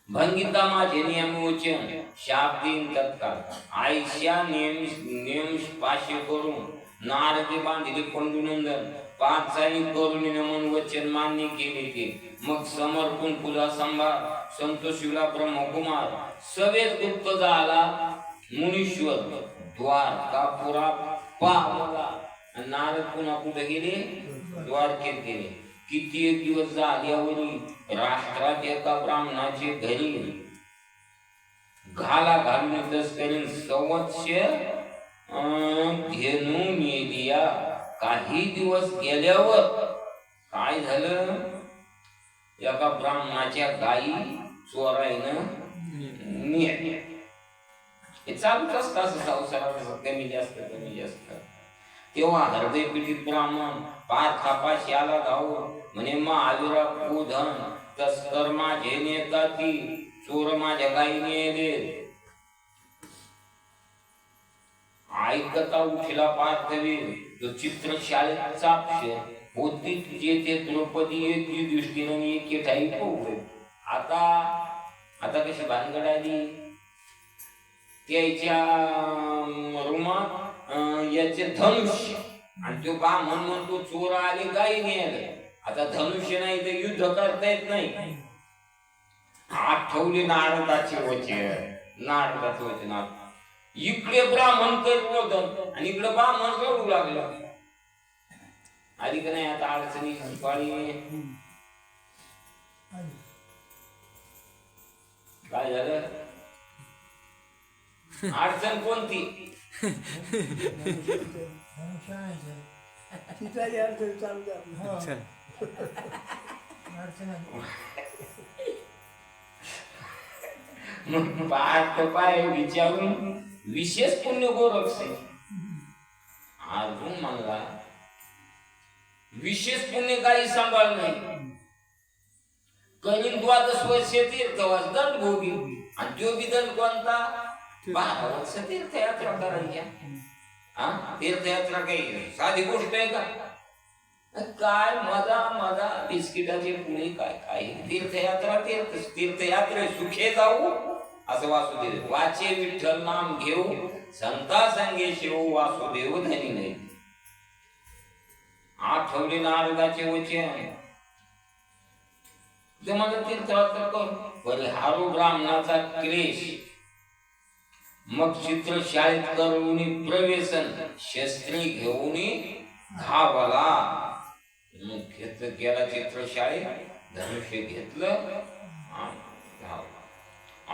भंगिता माझे नियमोचन शाप देईन तत्काळ. आयशा नियम पाशे करून नारदे बांधिले पंडुनंदन. 5 करुणी नमन वचन मान्य केले ते. मग समर्पण फुला सांभार संतोषीला ब्रह्मकुमार सवेत गुप्त झाला मुनीश्वर द्वारकापुरा पावला. नारद पुन्हा कुठे गेले? द्वारकेत गेले. किती एक दिवस झाल्यावरी राष्ट्रात एका ब्राह्मणाचे घरी घाला घालून तस्करीन संवत्सर घेणू मेलिया. काही दिवस गेल्यावर काय झालं? एका ब्राह्मणाच्या गायी चोराईनं नेल्या. हे चालूच असतं असं संसारात, कमी जास्त कमी जास्त. तेव्हा हृदयपीडित ब्राह्मण पार थापाशी आला धावून म्हणे महावीरा धन तस्कर माझे नेता ती चोर माझ्या गायी नेले. ऐकता उठला पार्थवीर तो चित्र शाळेत चापशे होती जेथे द्रौपदी एक युधिष्ठिर एके ठाई पोहले. आता कशी भानगड आली? त्याच्या रुमात याचे धनुष्य आणि तो ब्राह्मण म्हणतो चोर आले गायी नेले. आता धनुष्य नाही तर युद्ध करता येत नाही. आठवले नारदाचे वचन, नारदाचे वचन. इकडे ब्राह्मण करतो आणि इकडे ब्राह्मण रडू लागला. आली का नाही आता अडचणी पाळी? काय झालं? अडचण कोणती? पाय विचारून विशेष पुण्य गोरक्षे अजून म्हणला विशेष पुण्य काही सांभाळ नाही. करीन द्वादश वर्ष तीर्थवास दंड भोगी आणि तो बी दंड कोणता? 12 वर्ष तीर्थयात्रा करायच्या. तीर्थयात्रा काही साधी गोष्ट आहे का? काय मजा बिस्किटाचे पुणे काय काय तीर्थयात्रा तीर्थयात्रे सुखे जाऊ असं वासुदेव वाचे विठ्ठल नाम घेऊ संता संगे शिव वासुदेव धनी नाही. आठवले नारदाचे वचन मला तीर्थयात्रा कर बरे हारू ब्राह्मणाचा क्लेश. मग चित्र शाळेत करून प्रवेशन शस्त्री घेऊन धावला. घेतलं गेला चित्र शाळेत धनुष्य घेतलं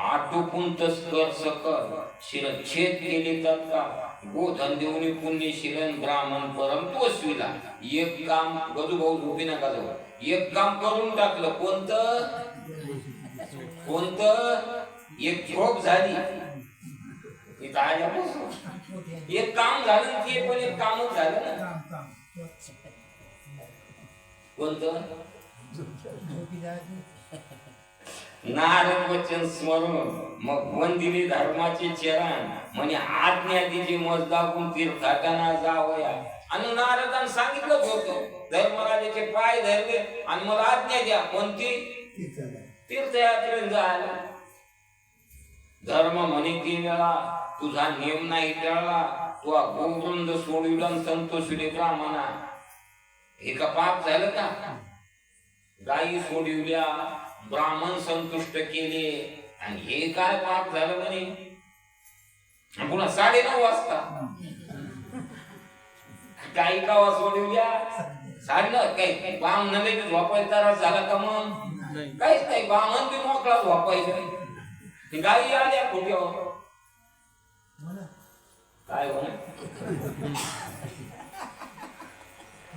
आटोपून तस्कर सकल शिरच्छेद केले तत्काळ गोधन देऊन पुण्यशीलन ब्राह्मण परम तोसविला. एक काम गजूभाऊ झोपी नका जाऊ. एक काम करून टाकलं. कोणतं? एक झोप झाली. एक काम झालं ते पण एक कामच झालं ना. कोणतं? नारद वचन स्मरण मग वंदिले धर्माचे चरण म्हणे आज्ञा दिली मज दाखवून तीर्थाटना जावया. आणि नारदान सांगितलंच होतं धर्मराजाचे पाय धरले आणि मला आज्ञा द्या. कोणती? तीर्थयात्रेत जायला. धर्म म्हणे 3 वेळा तुझा नियम नाही टळला. तू गोवृंद सोडविला संतोषले ब्राह्मणा. हे का पाप झालं का? गायी सोडविल्या ब्राह्मण संतुष्ट केले आणि हे काय पाप झालं म्हणे? पुन्हा 9:30 वाजता गायी का सोडविल्या? 9:30 काही ब्राह्मणाला झोपायचा झाला का? मग काहीच नाही. ब्राह्मण बी मोकळा झोपायचं. गायी आल्या कुठे काय हो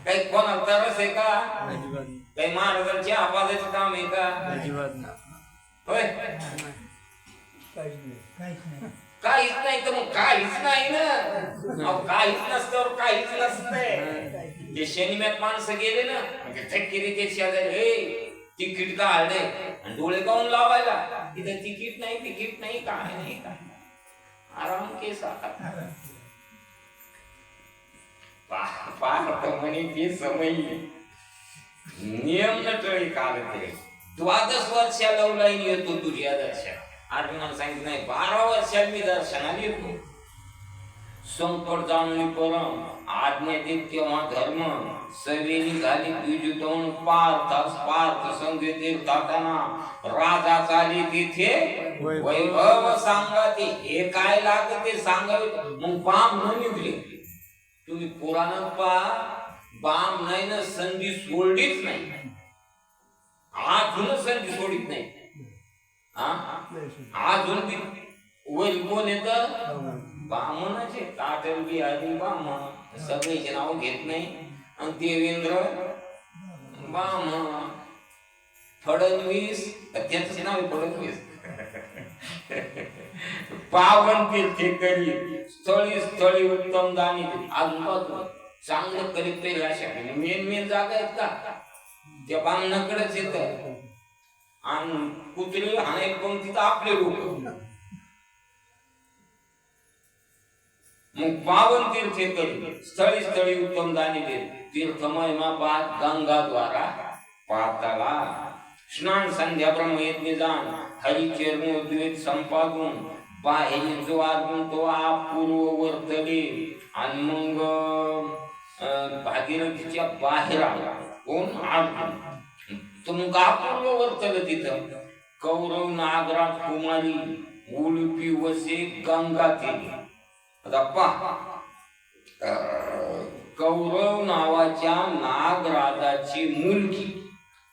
काही कोणाला तरस आहे का? काही महाराजांच्या आवाजाचं काम आहे का? होय काहीच नाही तर मग काहीच नाही ना. काहीच नसतं काहीच नसतंय. ते शनिम्यात माणसं गेले ना थक्कीरी ते शेजारी तिकीट का हल्ले आणि डोळे काऊन लावायला. तिथे तिकीट नाही काय नाही काय आराम केसा म्हणे ते समय नियम न टळी काल ते 12 वर्षा लवलाईन येतो तुझ्या दर्शन. अर्जुनाला सांगितलं नाही 12 वर्षात मी दर्शनाला येतो. संकट जाणून परम आज्ञा देत तेव्हा धर्म सवेनी झाली द्विजतोन पार्थ संगे तीर्थाटना राजा चाली तिथे वैभव सांगते. हे काय लागते सांगावे मग बाम न निघले. तुम्ही पुराणात पहा, बाम नाही ना संधी सोडलीच नाही, अजून संधी सोडित नाही. अजून बी वैल कोण येत बामणाचे ताटल बिहारी बामण सगळ्याचे नाव घेत नाही. आणि देवेंद्र बामण, फडणवीस त्याच नाव फडणवीस. पावन तीर्थेकरी स्थळी स्थळी उत्तम दानी. अजून चांगलं करीत तरी अशा मेन जागा आहेत का त्या बामणाकडेच येत. आणि कुत्री हाणे पण तिथं आपले लोक. मग पावन तीर्थेकरी स्थळी स्थळी उत्तम दानी देत. तीर्थमय मापात गंगाद्वारा पाताला स्नान संध्या ब्रह्मयज्ञ जाण हरिचरणोद्वेत संपादून बाहेर जो आगून तो अपूर्व वर्तले. आणि मग भागीरथीच्या बाहेर आला कोण आगून तो मग अपूर्व वर्तलं तिथं. कौरव नागराज कुमारी उलपी वसे गंगा केली. आता पहा, कौरव नावाच्या नागराजाची मुलगी,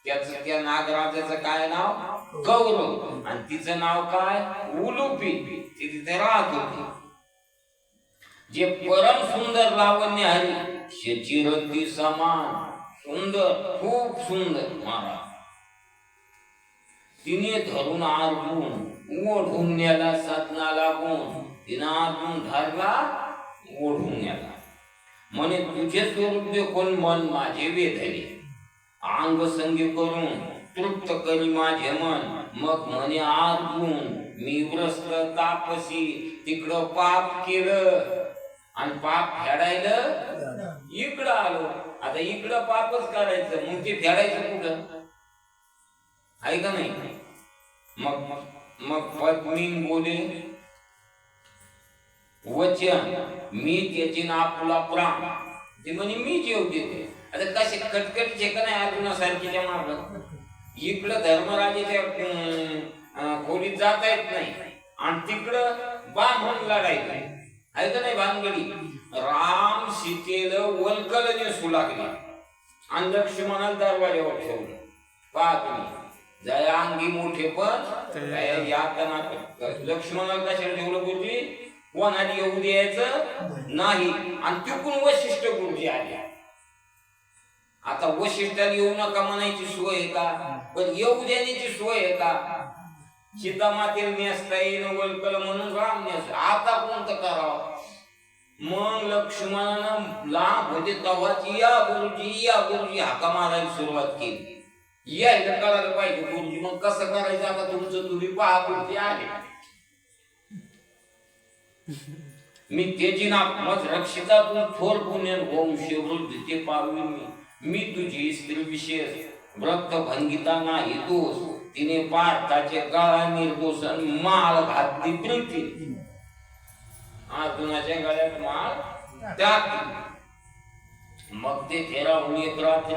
त्या नागराजाचं काय नाव कौरव आणि तिचं नाव काय उलुपी. ती तिथे राहत होती. जे परम सुंदर लावण्य आहे चिरंती समान सुंदर, खूप सुंदर महाराज. तिने धरून आरबून ओढून नेला. सतना लागून तिनं आरबून धरला, ओढून नेला. म्हणे तुझे स्वरूप देखून मन माझे वेधले. अंग संगी करून तृप्त करी माझे मन. मग म्हणे आरबून मी व्रस्त तापसी तिकडं पाप केलं आणि पाप फेडायला इकडं आलो. आता इकडं पापच करायचं मग ते फेडायचं कुठं आहे का नाही. मग मग पत्नी बोले वचन मी त्याची नापुला प्राण. ते म्हणे मी जेव देते. आता कसे कटकटीचे का नाही अर्जुनासारखीच्या मार्ग. इकडं धर्मराजाच्या खोलीत जाता येत नाही आणि तिकडं बांधून लढायचं आहे का नाही भानगडी. राम सीतेला वल्कल नेसू लागले आणि लक्ष्मणाला दरवाज्यावर ठेवलं. पहा तुम्ही जया अंगी मोठे पण यातना. लक्ष्मणाला कशाला ठेवलं गुरुजी कोणाला येऊ द्यायचं नाही. आणि तिकडून वशिष्ठ गुरुजी आले. आता वशिष्ठाला येऊ नका म्हणायची सोय आहे का, पण येऊ देण्याची सोय आहे का. सीता मातेला नेसता येईन वल्कल म्हणून राम नेस. आता कोणतं करावं. मग लक्ष्मणानं लांब होते तेव्हाच या गुरुजी हाका मारायला सुरुवात केली. यायला करायला पाहिजे गुरुजी. मग कसं करायचं आता तुमचं तुम्ही पहा. गुरुजी आले. मी त्याची नामज रक्षितातून थोर पुण्य वंश वृद्धी ते पाविन मी तुझी स्त्री विशेष व्रत भंगिता नाही दोष. तिने पार्थाचे गळा निर्दोष माळ घातली प्रीती. अर्जुनाच्या गळ्यात माळ टाकली. मग ते फेरावून येत रात्री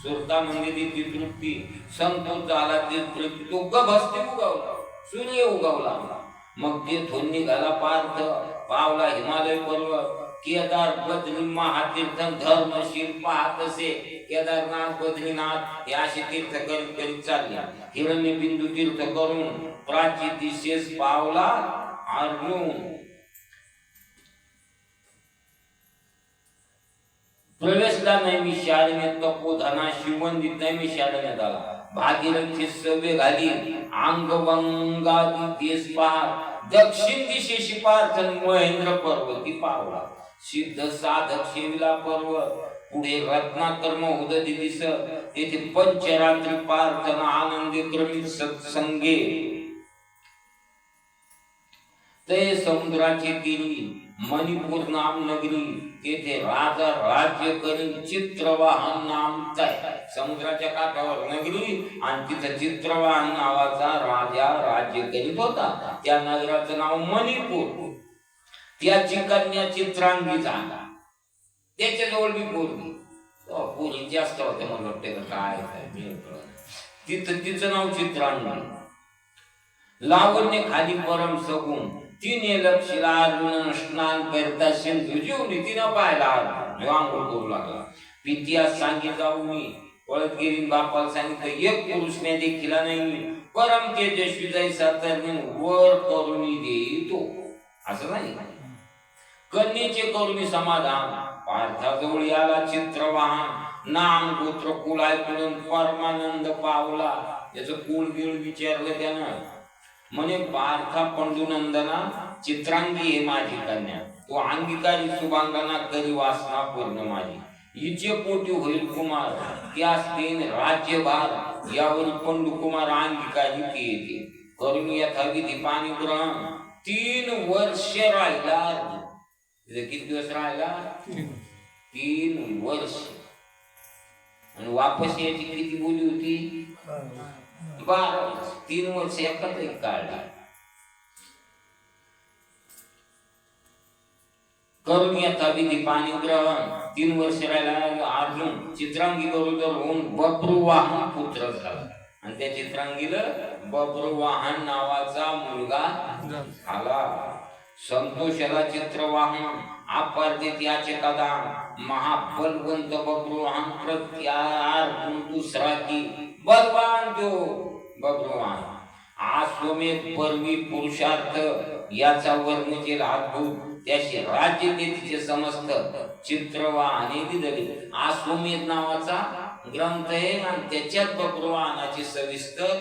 सुरता मंदिरी ती तृप्ती संतोष झाला. ती तृप्ती तो गभस्ती उगवला, सूर्य उगवला. मग ते थोन निघाला पार्थ पावला हिमालय पर्वत. केदार बद्री महातीर्थ धर्मशील पाहत असे. केदारनाथ बद्रीनाथ हे असे तीर्थ करीत करीत चालले. हिरण्य बिंदू तीर्थ करून प्राची दिशेस पावला अर्जुन. प्रवेशला नैमिषारण्य तपोधना शिवंदित नैमिषारण्य झाला. भागीरथी सवे घाली अंगवंगादी देश पार. दक्षिण दिशेशी पार्थ महेंद्र पर्वती पावला. सिद्ध साधक शेविला पर्वत. पुढे रत्नाकर महोदय दिसत. तेथे पंचरात्री पार्थना आनंदी क्रमित सत्संगे. ते समुद्राचे तीरी मणिपूर नाम नगरी. तेथे राजा राज्य करी चित्रवाहन नाम समुद्राच्या काठावर नगरी आणि तिथे चित्रवाहन नावाचा राजा राज्य करीत होता. त्या नगराचं नाव मणिपूर. त्याची कन्या चित्रांगी झाला. त्याच्याजवळ बी पोरगी पोरी जास्त होते मला वाटते का काय तिथं तिचं नाव चित्रांगी लावण्य खाली परम सगुण तिने लक्षीला अर्जुन स्नान करता सिंधू जीवनी तिनं पाहिला आंघोळ करू लागला पित्यास सांगी जाऊ मी पळत गेली बापाला सांगितलं एक पुरुषने देखील नाही परम तेजस्वी जायचा तर वर करुणी देई तो असं नाही कन्येचे करुणी समाधान पार्थाजवळ आला चित्रवाहन नाम गोत्र कुळ ऐकून परमानंद पावला याचं कुळ गिळ विचारलं त्यानं म्हणे पार्था पंडुनंदना चित्रांगी हे माझी कन्या तो अंगीकारी शुभांगना करी वासना पूर्ण माझी हिचे पोटी होईल कुमार त्यास देन राज्यभार यावर पंडुकुमार अंगीकारी ते येते करून यथाविधी पाणी ग्रहण 3 वर्ष राहिला किती दिवस राहिला 3 वर्ष आणि वापस यायची किती बोली होती 12 3 वर्ष एकत्र काढला करून यथाविधी पाणी ग्रहण 3 वर्ष राहिला अर्जुन चित्रांगी बरोबर होऊन बब्रुवाहन पुत्र झाला आणि त्या चित्रांगीला बब्रुवाहन नावाचा मुलगा झाला संतोषाला चित्रवाहन अपारते त्याचे कदा महाबलवंत बब्रुवाहन प्रत्यार दुसरा की बलवान जो बब्रुवाहन आश्वमेध पर्वी पुरुषार्थ याचा वर्णितील अद्भुत त्याशी राज्य तिचे समस्त चित्रवाहने दिली आश्वमेध नावाचा ग्रंथ आहे आणि त्याच्यात बब्रुवाहनाची सविस्तर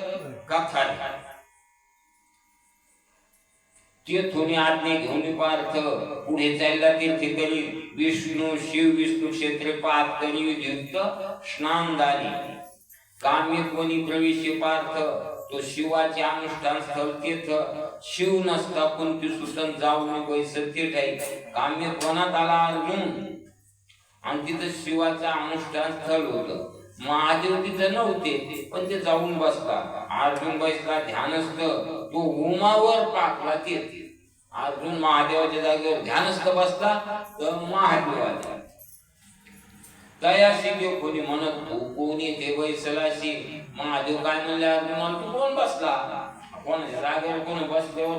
कथा आहे तेथून आज्ञा घेऊन पार्थ पुढे चालला तीर्थकरी विष्णू शिव विष्णू क्षेत्र पाहत करी युक्त स्नान झाली काम्य कोणी प्रवेश पार्थ तो शिवाचे अनुष्ठान स्थळ तीर्थ शिव नसता कुंती सुसन जाऊन बैसते ठाई काम्य कोणात आला अर्जुन आणि तिथं शिवाचं अनुष्ठान स्थळ होतं महादेव तिथं नव्हते पण ते जाऊन बसला अर्जुन बसला ध्यानस्थ तो उमावर पाकला ते अर्जुन महादेवाच्या जागेवर ध्यानस्थ बसला तर महादेव आला तयाशी देव कोणी म्हणत तू कोणी ते बैसलाशी महादेव काय म्हणले अर्जुनाला तू कोण बसला कोणाच्या जागेवर कोणी बसल्यावर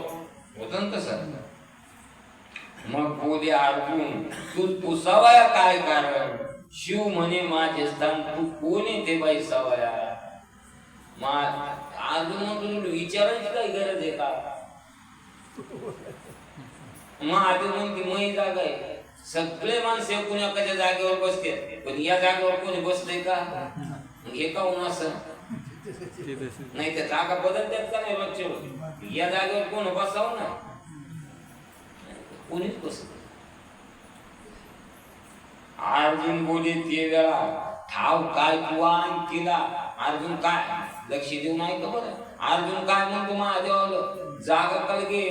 होत ना तसं मग बोले अर्जुन तू पुसावया काय कारण शिव म्हणे माझे स्थान तू कोणी ते बैसावया अर्जुन म्हणतो विचारायची काही गरज आहे का महादेव म्हणते मही जागा आहे सगळे माणसे कुणाच्या जागेवर बसते पण या जागेवर कोणी बसले का हे काऊन असं नाही त्या जागा बदलतात का नाही रोजच्या या जागेवर कोण बसाव ना कोणीच बसत अर्जुन बोले ते वेळा ठाव काय तू तिला अर्जुन काय लक्ष देऊ नाही का बरं अर्जुन काय म्हणतो महादेवाला जागा कळगे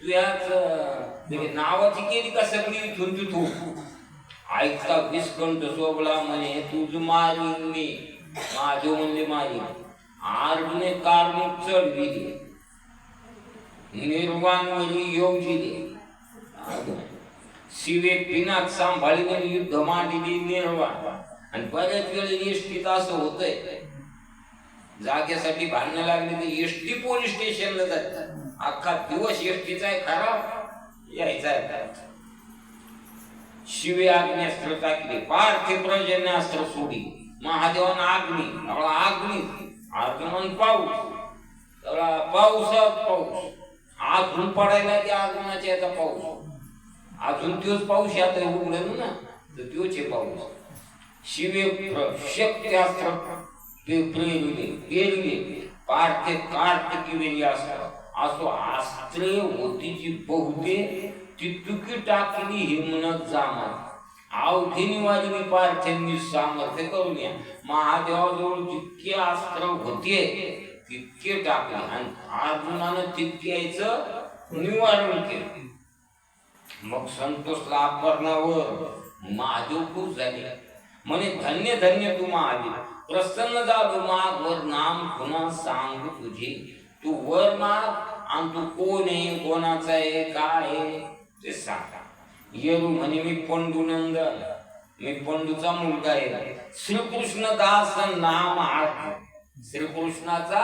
तुझ्याच नावाची केली का सगळी इथून तिथून ऐकता विस्कंठ सोबला म्हणे तुझ मारीन मी महादेव म्हणले मारी अर्जुने कारण चढविली निर्वाणवरी योजिले शिवे पिनाक सांभाळीने युद्ध मांडली निर्वाण आणि बऱ्याच वेळेला एसटीत असं होतंय जागेसाठी भांडणं लागली तर एसटी पोलीस स्टेशनला जातात अख्खा दिवस एसटीचा आहे खराब यायचा आहे शिवे आग्नेस्त्र टाकले पार्थे प्रजन्यास्त्र सोडी महादेवानं अग्नी अर्जुन पाऊस पाऊसात पाऊस अजून पडायला त्या अर्जुनाच्या याचा पाऊस अजून तोच पाऊस यात उघडलं ना तर तोच आहे पाऊस शिवे शक्त्यास्त्र पेरले पार्थे कार्तिकी वेळी असो अस्त्रे होती जी बहुते ती तुकी टाकली हिमनत जामात अवघिनी वाजली पार्थ्यांनी सामर्थ्य करून या महादेवाजवळ जितके अस्त्र होते तितके टाकले आणि अर्जुनानं तितक्याचं निवारण केलं मग संतोषला अपरणावर महादेव खुश झाले म्हणे धन्य धन्य तू महादेव प्रसन्न झालो माग वर नाम पुन्हा सांग तुझे तू वर माग आणि तू कोण आहे कोणाचा आहे काय आहे ते सांगा येरू म्हणे मी पंडुनंदन मी पंडूचा मुलगा आहे. श्रीकृष्ण दास नाम अर्जुन, श्रीकृष्णाचा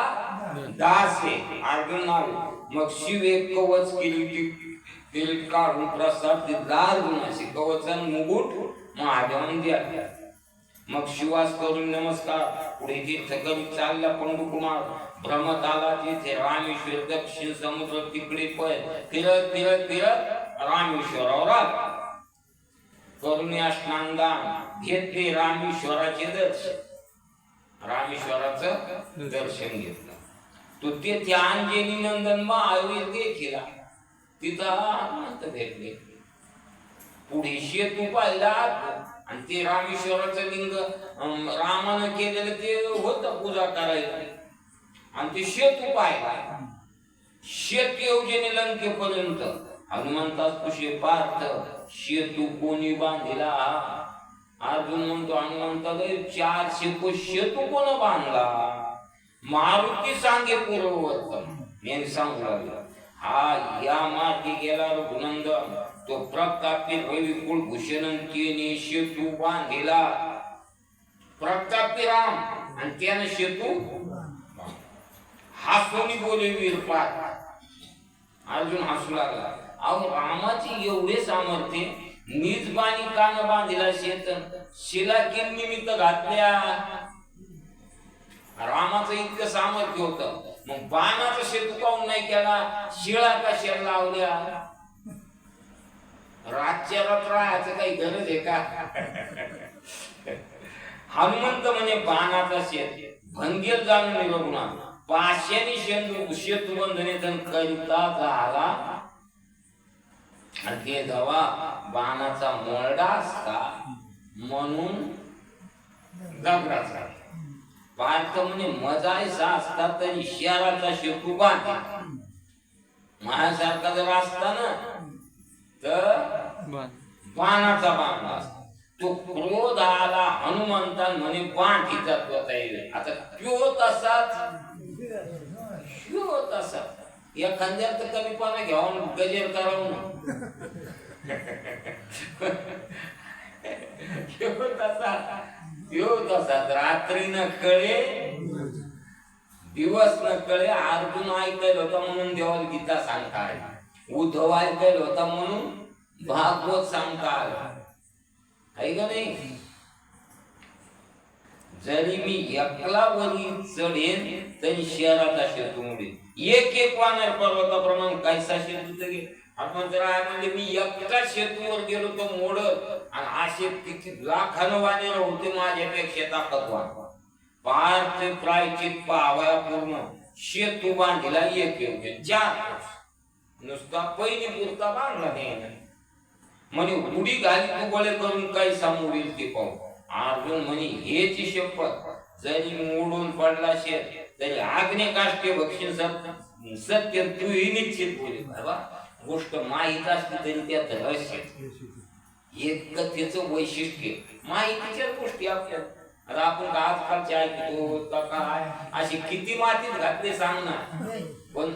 दास आहे अर्जुन नाव. मग शिव एक कवच किरीट काढून प्रसाद दिला अर्जुनाशी, कवचन मुकुट महादेवाने द्या. मग शिवास करून नमस्कार, पुढे तीर्थ करीत चालला पंडू कुमार. भ्रमत आला तिथे रामेश्वर, दक्षिण समुद्र तिकडे पळ, फिरत फिरत फिरत रामेश्वरावर आला. करुण्या स्नानदान घेतले, रामेश्वराचे दर्शन, रामेश्वराचं दर्शन घेतलं. तो तेथे अंजनी नंदन महावीर देखील तिथं अनंत भेटले. पुढे शेतू पाहिला आणि ते रामेश्वराचं लिंग रामानं केलेलं ते होतं पूजा करायला. आणि ते शेतू पाहिला, शेत योजने लंकेपर्यंत. हनुमंतास कुशे पार्थ, शेतू कोणी बांधिला? अर्जुन म्हणतो हनुमंताला 400 कोस शेतू कोण बांधला? मारुती सांगे पूर्ववर्तन यांनी सांगू लागला. हा या मार्गी गेला रघुनंदन, तो प्रतापी रवी कुलभूषण केने शेतू बांधिला. प्रतापी राम आणि त्याने शेतू हसून बोले वीरपाठ. अर्जुन हसू लागला. अहो रामाची एवढे सामर्थ्य, निज बाणी कान बांधिला शेत, शिला किम निमित्त घातल्या. रामाचं इतकं सामर्थ्य होतं, मग बाणाचा शेतू काऊन नाही केला? शिळा कशाला लावल्या? रातच्या रात राहायचं काही गरज आहे का? हनुमंत म्हणे बाणाचा शेत भंगेल जाणून निरोगुणा, पाशाने शेतू बंधने करिता झाला. आणि ते दवा बाणाचा मोरडा असता म्हणून दगडाचा. पार्थ म्हणे मजायचा असता तरी शहराचा शेतू बांध, माझ्यासारखा जर असता ना तर बाणाचा बांध असता. तो क्रोध आला हनुमंतान म्हणे बांधीचा त्वता येईल. आता त्यो तसा एखाद्यात कमीपणा घेऊन गजेर करावं तसा रात्री न कळे दिवस न कळे. अर्जुन ऐकायला होता म्हणून देवाला गीता सांगता आली, उद्धव ऐकायला होता म्हणून भागवत सांगता आला. आहे का नाही? जरी मी एकला वरी चढेन तरी शहराचा शेतू मोडेल. एक वानर पर्वताप्रमाणे कायसा शेतू तर गे. आपण जर म्हणजे मी एकटा शेतूवर गेलो तो मोडत, आणि हा शेत किती लाखानं वानेर होते माझ्यापेक्षा ताकदवान. पार्थ प्रायचित पावया पूर्ण शेतू बांधिला एक योग्य 4 नुसता पहिली पुरता बांधला नाही. म्हणे उडी घाली तू गोळे करून काही सामोरील ते पाहू. अर्जुन म्हणे हेची शपथ, जरी मोडून पडला शेत तरी आग्ने काष्टे बक्षीस सत्य तूही निश्चित बोले. बाबा गोष्ट माहीत असली तरी त्यात रहस्य, एक त्याचं वैशिष्ट्य माहितीच्या गोष्टी आपल्याला. आता आपण आजकालच्या ऐकतो काय अशी किती मातीत घातले सांग ना, पण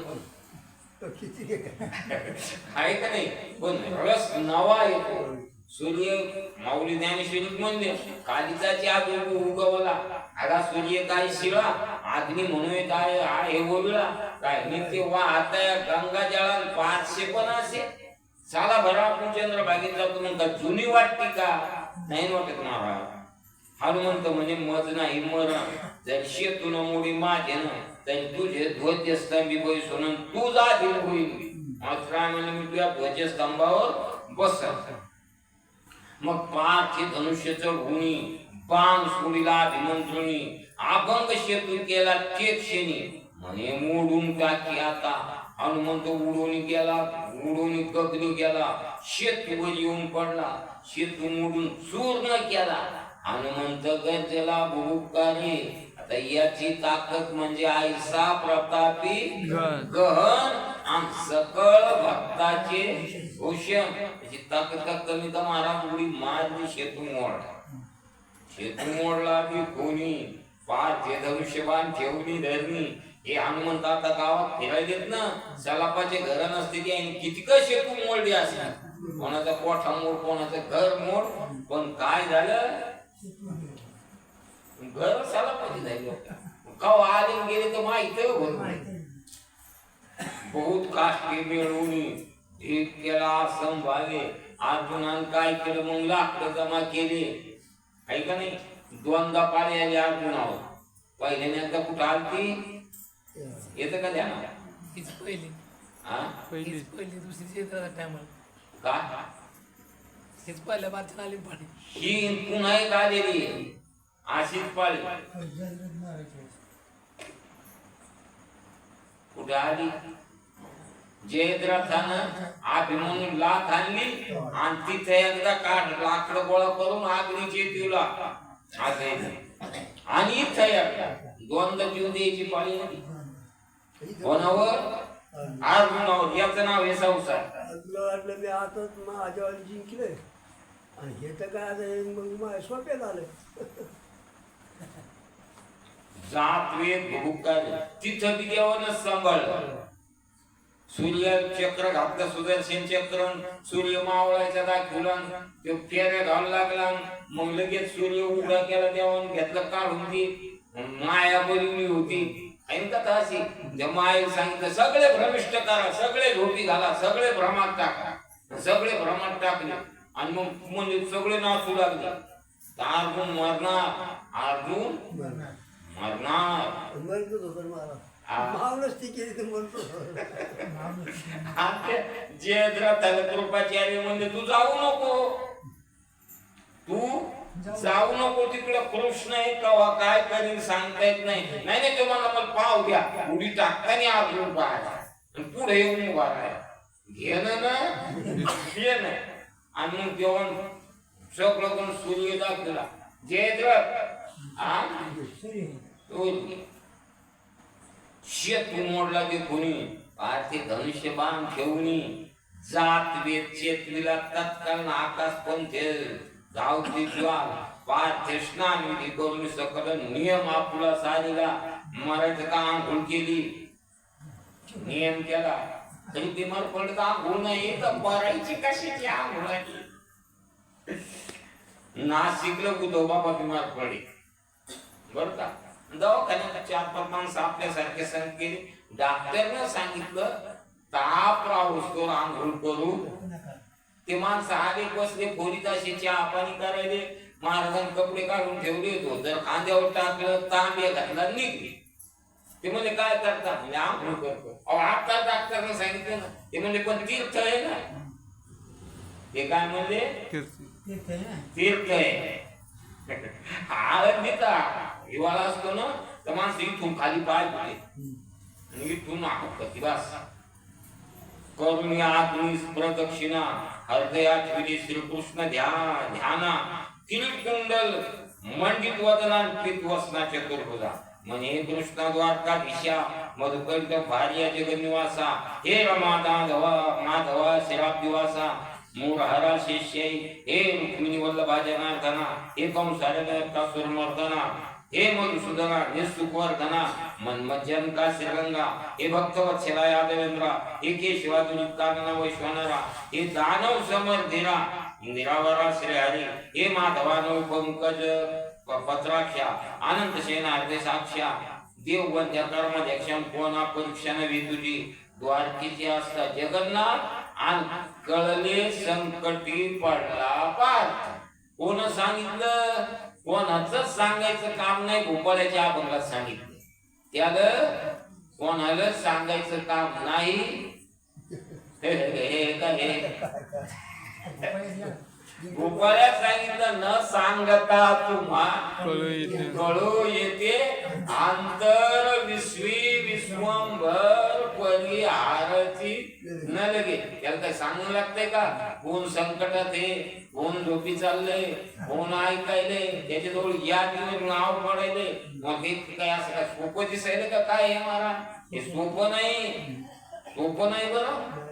आहे का नाही? पण रस नवा येतो. सूर्य माऊली ज्ञानेश्वरीत म्हणले कालिचाची आग उगवला, आगा सूर्य काय शिळा, अग्नी म्हणून काय आहे ओविळा. काय नित्य वाहताय गंगा जळाल 500 पण असे. साला भरा आपण चंद्रभागेत जातो म्हणता जुनी वाटते का? नाही वाटत महाराज. हनुमंत म्हणे मज नाही मरण, जर शेतून मोडी माझे ना तरी तुझे ध्वजस्तंभी बैसून तू जातील होईल. म्हणे मी तुझ्या ध्वजस्तंभावर बस. मग पार्थ धनुष्य चढवुनी बाण सोडीला अभिमंत्रुनी, अभंग शेतू केला ते क्षणी म्हणे मोडून टाकी आता. हनुमंत उडून गेला, उडून गगनी गेला, शेतूवर येऊन पडला, शेतू मोडून चूर्ण केला. हनुमंत गरजेला भूपकारे. आता याची ताकद म्हणजे ऐसा प्रतापी गहन आणि सकळ भक्ताचे भूषण. त्याची ताकद का कमी का महाराज उडी मारली शेतू मोडला. शेतू मोडला की कोणी पार्थ धनुष्यबाण ठेवली धरणी. हे हनुमंत आता गावात फिरायला देत ना, सलापाचे घर नसते ते किती का शेतू मोडली असली कोणाचा कोठा मोड, कोणाचं घर मोड, पण काय झालं, घर सलामती झाली. कवा आले गेले तर माहित बहुत काष्टी मिळवून एक केला संभाले. अर्जुनानं काय केलं मग, लाकडं जमा केले, आहे का नाही. दोनदा पाणी आले अर्जुनावर. पहिल्याने एकदा कुठं आलती येतं का ध्यान? पहिली हा पहिली दुसरी टायमाला का हेच पहिल्या बातम्या आली पाणी. ही पुन्हा एक आलेली अशीच पाळी कुठे आली. जयद्रथानं अभिमन्यू लाथ आणली आणि तिथे एकदा लाकडं गोळा करून अग्नीचे दिला आणि इथं एकदा दोनदा जीव द्यायची पाळी आली. कोणावर? अर्जुनावर. याचं नाव हे संसार. वाटलं मी आताच माझ्या जिंकले आणि हे तर काय आता मग माझ्या सोपे झालं. जात वेद भूकार तिथं बी देवानं सांभाळलं. सूर्य चक्र घातलं, सुदर्शन चक्र, सूर्य मावळायचा दाखवला, ते फेऱ्या घालू लागला. मग लगेच सूर्य उभा केला, देवानं घेतलं काढून. ती माया बोलली होती ऐकता का अशी. त्या मायेला सांगितलं सगळे भ्रमिष्ट करा, सगळे झोपी घाला, सगळे भ्रमात टाका. सगळे भ्रमात टाकले आणि मग म्हणजे सगळे नाचू लागले. अर्जुन मरणार, अर्जुन मरणार. मरतच होतं मला. हा. मावलंच ती केली तर म्हणतो. जयद्रथाला कृपाचार्य म्हणजे तू जाऊ नको, तू जाऊ नको तिकडे. कृष्ण आहे कवा काय करीन सांगता येत नाही. नाही ते मला पाव घ्या, उडी टाकताना अर्जुन पाहायला पुढे येऊन उभा राहायला. घेणं ना घेणं. आणि मग जेवण सगळं कोण सूर्य दाखवला. जयद्रथ शेत मोडला ते कोणी ते धनुष्य बाण ठेवणी. जात वेद चेतलीला तत्काळ आकाश पंथ धावती ज्वाल पार्थ स्नान विधी करून सकल नियम आपला साधला. मरायचं का आंघोळ केली, नियम केला तरी बिमार पडलं तर आंघोळ नाही तर मरायची कशाची आंघोळ. नाशिकला उद्धव बाबा बिमार पडले बर का. दवाखान्यात 4-5 माणसं आपल्यासारखे संग केली. डॉक्टरनं सांगितलं ताप राहूस आंघोळ करू. ते माणसं आले बसले खोलीत असे चहा पाणी करायले. महाराजांनी कपडे काढून ठेवले होते, जर खांद्यावर टाकलं तांबे घातला निघले. ते म्हणजे काय करता म्हणजे आंघोळ करतो. आता डॉक्टरनं सांगितलं ना, ते म्हणजे पण तीर्थ आहे ना. ते काय म्हणले तीर्थ आहे. आळंदीचा हिवाळा असतो ना तर माणसं इथून खाली पाय पडले, इथून प्रतिभास करून अग्निस प्रदक्षिणा हृदयात विधी श्रीकृष्ण ध्याना किरीट कुंडल मंडित वदना पितवसना चतुर्भुजा. म्हणे कृष्ण द्वारकाधीशा मधुकंठ भार्या जगन्निवासा हे रमा माधवा शिराब्दिवासा मूढहरा शिष्य हे रुक्मिणी वल्लभा जनार्दना हे कंसारमर्दना हे मधुसूदना निःसुखवर्धना मन्मज्जन का श्रीरंगा हे भक्तवत्सला यादवेंद्रा हे केशवादुनिकानना वैश्वानरा हे दानव समर्धिरा इंदिरावरा श्रीहरी हे माधवानव पंकज पत्राक्षा अनंत सेना हृदय साक्षा देववंद्या कर्मध्यक्षम कोणा परीक्षा नव्हे तुझी द्वारकेची असता जगन्नाथ आणि कळले संकटी पडला पार्थ. कोण सांगितलं? कोणाच सांगायचं काम नाही. भोपाळ्याच्या अभंगात सांगितलं. त्याला कोणाला सांगायचं काम नाही. भोपाळ्यात सांगितलं न सांगता तुम्हा कळू येते आंतर विश्वी विश्वंभर परिहारची न लगे. त्याला काय सांगू लागतंय का? कोण संकटात आहे, कोण झोपी चाललंय, कोण ऐकायले, त्याच्याजवळ या नाव पडायले. मग हे काय असं काय सोपं दिसायला का काय हे महाराज? हे सोपं नाही, सोपं नाही. बरं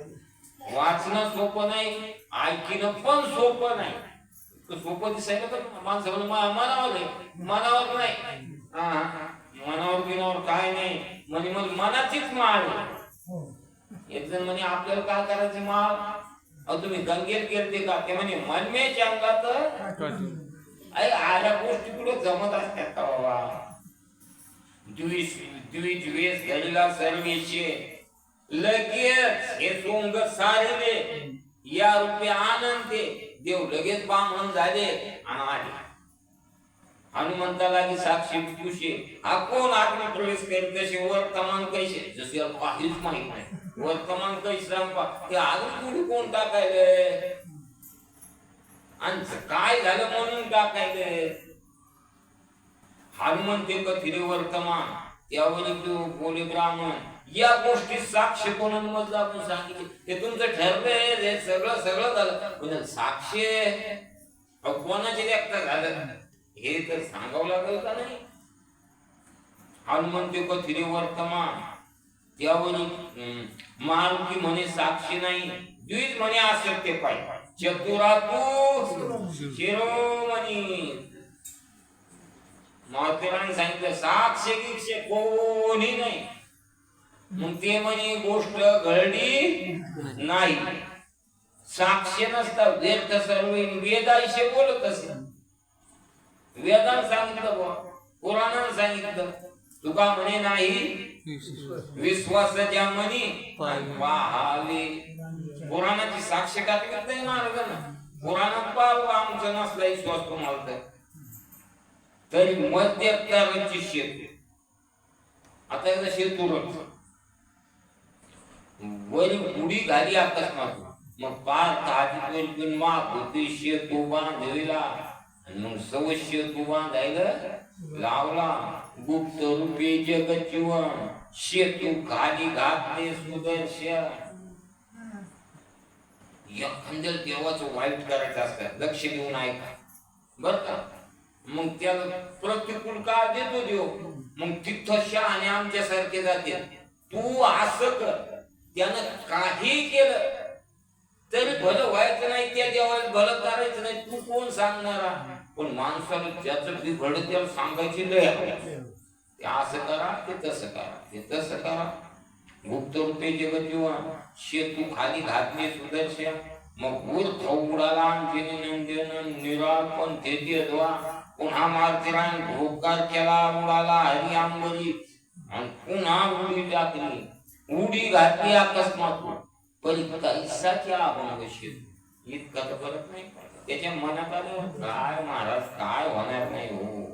वाचणं सोपं नाही, ऐकणं पण सोपं नाही. सोपं दिसायला तर माणसं मनावर आहे, मनावर नाही. मनावर बिनावर काय नाही म्हणजे मग मनाचीच माळ. एक जण म्हणे आपल्याला काय करायची माळ? अहो तुम्ही गंगेत गेलते का ते म्हणे मन में चांगला तर अरे आल्या गोष्टी कुठे जमत असतात का बाबा द्विज वेश घडला सर्वेशे लगेच हे सोंग सारले या रूपे आनंद देव लगेच बामण झाले आणि आले हनुमंताला की साक्षी पुरुषे हा कोण आत्म प्रवेश करीत कसे वर्तमान कैसे जसे काहीच माहित नाही वर्तमान कैसे सांगा ते अजून पुढे कोण टाकायलंय आणि काय झालं म्हणून टाकायलंय हनुमंते कथिरे वर्तमान त्यावर तू बोले ब्राह्मण या गोष्टी साक्ष कोण मधलं आपण सांगितले ते तुमचं ठरलंय हे सगळं सगळं झालं पण साक्ष कोणाचे व्यक्त झालं हे तर सांगावं लागेल का नाही हनुमंते कथिरे वर्तमान त्यावर मारुती म्हणे साक्षी नाही द्विज म्हणे असत्य पाय चतुरातू शिरोमणी मातेराने सांगितलं साक्ष गिक्ष कोणी नाही मग ते म्हणे गोष्ट घडली नाही साक्ष नसता व्यर्थ सर्व वेदाविषयी बोलत असे वेदान सांगितलं बुवा पुराणानं सांगितलं तुका म्हणे नाही विश्वासाच्या म्हणी पाहावे पुराणाची साक्ष टाकत नाही महाराजांना पुराणात पाहावं आमचं नसला विश्वास तुम्हाला तर तरी मध्यत्तराची शेत आता एकदा शेतूरच वरी उडी घाली अकस्मात मग पार आधी माप होती शेतू बांधलेला मग सवश्य तू बांधायला लावला गुप्त रूपे जगत जीवन शेतू खाली घातले सुदर्शन एखाद्या देवाचं वाईट करायचं असतं लक्ष देऊन ऐका बर का मग त्याला प्रतिकूल काळ देतो देव मग तिथं शहाणे आमच्यासारखे जाते तू असं कर त्यानं काही केलं तरी भलं व्हायचं नाही त्या देवाला भलं करायचं नाही तू कोण सांगणारा पण माणसाला त्याचं बिघड त्याला सांगायची लय ते असं करा ते तसं करा ते तसं करा गुप्त रूपे जगत जीवन शेतू खाली घातले सुदर्शन मग ऊर्थ उडाला अंजनी नंदन निराळपण ते द्वा पुन्हा मार्तिरान भोकार केला उडाला हरी आंबरी आणि पुन्हा उडी टाकली उडी घातली अकस्मात पण कैसाची अभंग इतका तर करत नाही त्याच्या मनात आलं काय महाराज काय होणार नाही हो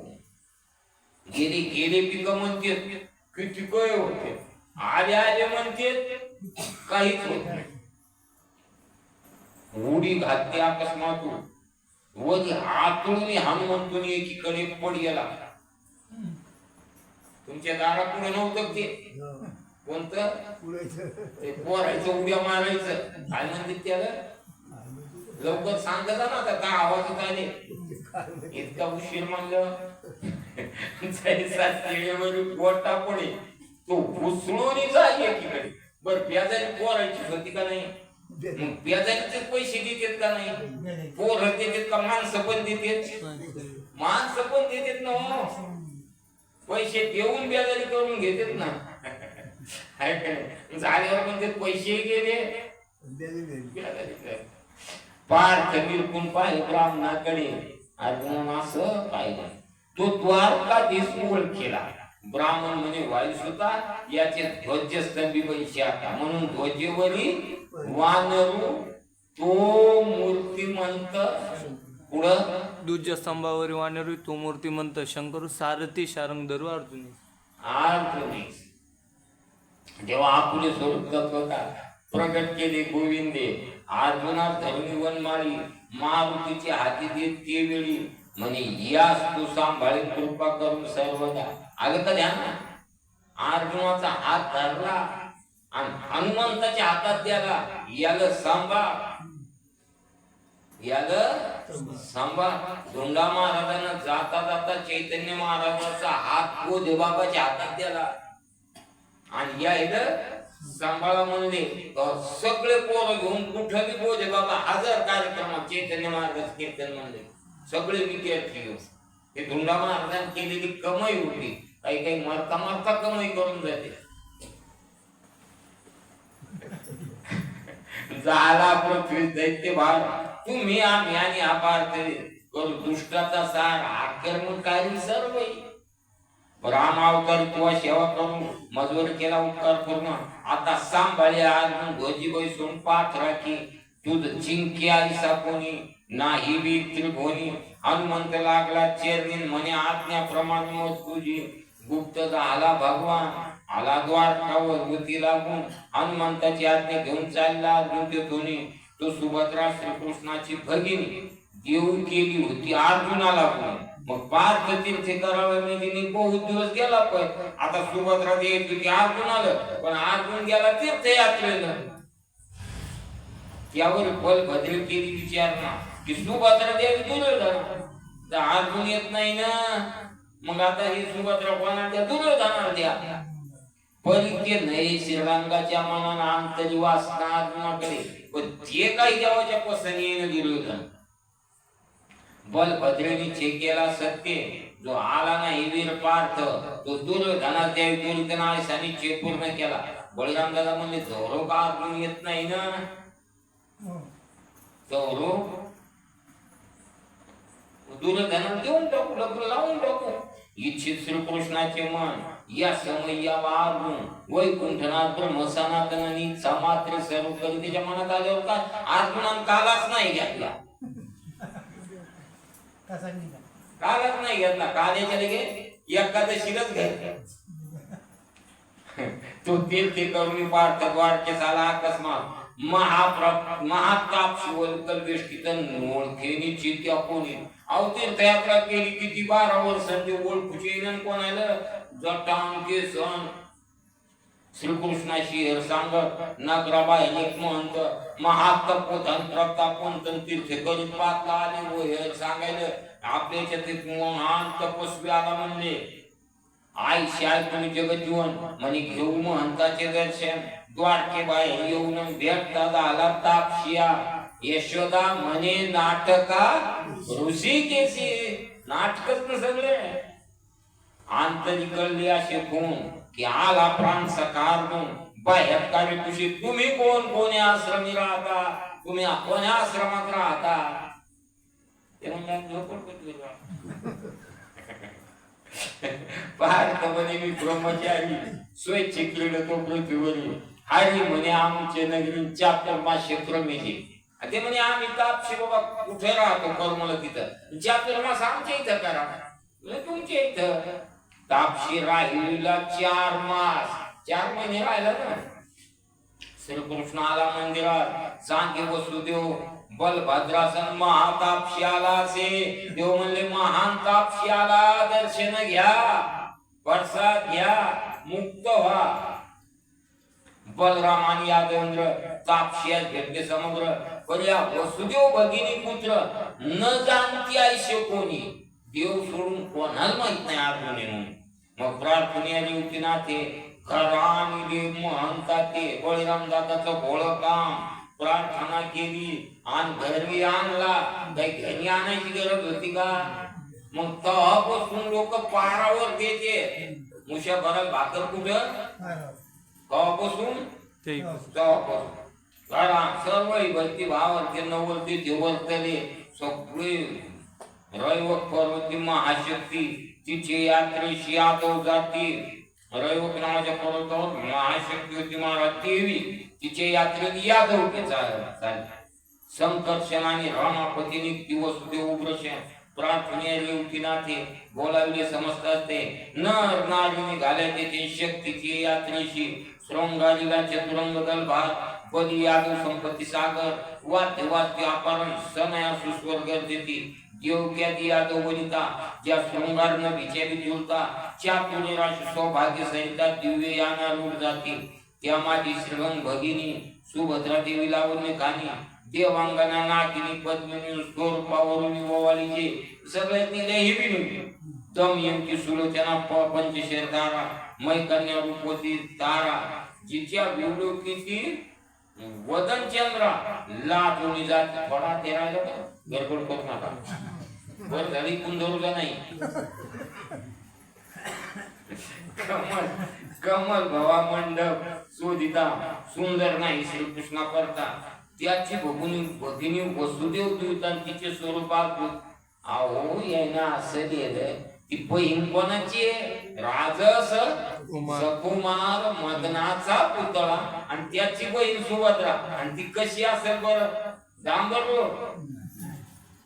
गेले गेले पिक म्हणते किती काय होते आले आले म्हणते काहीच होत नाही उडी घातली अकस्मात वरी आतून हनुमंतून एकीकडे पड गेला तुमच्या दारापुढे नव्हतं ते कोणतं ते पोरायचं उड्या मारायचं काय म्हणते त्याला लवकर सांगता ना आता काय आवाज आले इतका उशीर म्हणलं गोटा पडे तो घुसळून जाईल एकीकडे बर प्याजारी पोरायची होती का नाही मग प्याजारीचे पैसे देतात का नाही पोर देतात का माणसं पण देतात माणसं पण देतात ना पैसे देऊन बेजारी करून घेतात ना झाल्यावर पण ते पैसे गेले पार्थ बिरकून पाहिजे ब्राह्मणाकडे अर्जुन असं पाहिजे तो द्वारकाधीश ओळखीला ब्राह्मण म्हणे वायुसुता याचे ध्वजस्तंभी वैशाखा म्हणून ध्वजेवरी वानरू तो मूर्तिमंत पुढं दुज्य स्तंभावरी वानरू तो मूर्तिमंत शंकर सारथी शारंग धरू अर्जुनी अर्जुनी जेव्हा आपुले स्वरूप तत्वता प्रगट केले गोविंदे अर्जुना धर्मी वनमाळी मारुतीचे हाती देत ते वेळी म्हणे यास तू सांभाळे कृपा करून सर्वदा आलं का ध्यान अर्जुनाचा हात धरला आणि हनुमंताच्या हातात द्याला याला सांभाळ धोंडा महाराजांना जाता जाता चैतन्य महाराजांचा हात बोधे बाबाच्या हातात द्याला आणि या सांभाळा म्हणले सगळे पोरं घेऊन कुठं बोधे बाबा हजर कार्यक्रमात चैतन्य महाराज कीर्तन म्हणले सगळे विद्यार्थी घेऊन हे धुंडा महाराजांनी केलेली कमाई होती काही काही मरता मरता कमाई करून जाते झाला पृथ्वी दैत्य भार तुम्ही आम्ही आणि अपार करू दुष्टाचा सार आक्रमणकारी सर्व राम अवतार तुझा सेवा करून मजवर केला उपकार पूर्ण आता सांभाळे अर्जुन भोजी बैसून पाथ राखी तुझ जिंकी आली सापोनी नाही बी त्रिभुवनी हनुमंत लागला चेरनीन म्हणे आज्ञाप्रमाणे मत तुझी गुप्त झाला भगवान आला द्वारकावर गती लागून हनुमंताची आज्ञा घेऊन चालला अर्जुन तेथून तो सुभद्रा श्रीकृष्णाची भगिनी देऊ केली होती अर्जुनाला पण मग पार्थ तीर्थ करावे म्हणजे बहुत दिवस गेला पण आता सुभद्रा देत होती अर्जुनाला पण अर्जुन गेला तीर्थयात्रेला त्यावर बलभद्र केली विचारणा की सुभद्रा देवी दुर्योधन अर्जुन येत नाही ना मग आता ही सुभद्रा कोणा द्या दुर्योधनाला द्या परित्य नाही श्रीरंगाच्या मनानं अंतरी वासना अर्जुनाकडे पण ते काही देवाच्या पसंतीने दुर्योधन बलभद्रेने केला सत्य जो आला नाही वीर पार्थ तो दुर्योधना देवी दुर्योधनाने चे पूर्ण केला बळीराम दादा म्हणले जवळ का अर्जुन येत नाही ना जवळ दुर्योधनाला देऊन टाकू लग्न लावून टाकू इच्छित श्रीकृष्णाचे मन या समय्याला अर्जुन वैकुंठनाथ ब्रह्म सनातन मात्र सर्व करी त्याच्या मनात आल्यावर का अर्जुनानं कालाच नाही घेतला कालच नाही घेतला काल्याच्या लगे एकादशीलाच घेतला तो तीर्थ करून पार्थ द्वारकेस आला अकस्मात महाताप शिवल वेष्टीत ओळखेनी चित्या कोणी अवतीर्थयात्रा केली किती 12 वर्षांचे ओळखूचे कोणाला जटांचे सण श्रीकृष्णाशी हर सांगत नगराबाई एक महंत महातपोधन प्रतापवंत तीर्थ करीत पातला आले व हर सांगायला आपल्या छतीत महान तपस्वी आला म्हणले आई शाय तुम्ही जगत जीवन म्हणे घेऊ महंताचे दर्शन द्वारके बाहेर येऊन भेटता झाला तापशिया यशोदा म्हणे नाटका ऋषिकेशी नाटकच न सगळे आंतरिकळले असे खून की आला प्राण सकार बाह्यात कार्य कुशी तुम्ही कोण्या आश्रमी राहता तुम्ही कोण्या आश्रमात राहता ते पार्थ म्हणे मी ब्रह्मचारी स्वैच्छिक तो पृथ्वीवरील हरी म्हणे आमचे नगरी चाप्टर 500 क्रमेचे ते म्हणे आम्ही तापशी बाबा कुठे राहतो कर्मला तिथं चाप्टर मास आमच्या इथं करा तुमच्या इथं तापशी राहिलेला 4 मास 4 महिने राहिला ना श्रीकृष्ण आला मंदिरात सांगे वसुदेव बलभद्रासन महातापशी आला असे देव म्हणले महान तापशी आला दर्शन घ्या प्रसाद घ्या मुक्त व्हा बलराम आणि यादवेंद्र तापशियास भेटले समुद्र पण या वसुदेव भगिनी पुत्र न जाणती आयुष्य कोणी देव सोडून कोणाला माहित नाही अर्जुन मग प्रार्थने आली होती ना ते घराणी देव महंता ते बळीराम दादाचं भोळ काम प्रार्थना केली आणि घरी आणला काही घरी आणायची गरज होती का मग तेव्हापासून लोक पारावर देते मुशा भरात भाकर कुठं तेव्हापासून सर्व भरती भावरती नवरती देवरतले सगळे रैवक पर्वती महाशक्ती तिचे यात्रेशी यादव जाती रैवक नावाच्या पर्वतावर महाशक्ती होती महाराज देवी तिचे यात्रेत यादव चालले संकर्षण आणि रामापतीने वसुदेव उग्रसेन प्रार्थने रेवतीनाथे बोलावले समजतात ते नर नारीने घालायचे ते शक्तीची यात्रेशी श्रृंगारीला चतुरंग दल भात बली यादव संपत्ती सागर वाद्य वाद्य अपरण सनया सुस्वर्ग देती देवक्यादी यादव वनिता ज्या शृंगार नभीच्या झुलता चातुर्य राशी सौभाग्य सहिता दिव्य याना रूढ जाती त्या माझी श्रीरंग भगिनी सुभद्रा देवी लावण्य कानी देवांगना नागिनी पद्मिनी स्वरूपावरून ओवाळीचे सगळ्यांनी लई बिनली दमयंती सुलोचना पंचशेर तारा मैकन्या रूपवती तारा जिच्या विवलोकीची वदन चंद्रा लाटोनी जात थोडा ते राहिलं का गडबड करू नका वर झाली कुंदरूला नाही कमल कमल भवा मंडप शोधिता सुंदर नाही श्रीकृष्णा करता त्याची भगिनी वसुदेव दुहिता तिचे स्वरूपात अहो यायना असं लिहिलंय ती बहीण कोणाची आहे राजस सकुमार मदनाचा पुतळा आणि त्याची बहीण सुभद्रा आणि ती कशी असेल बरं डांबर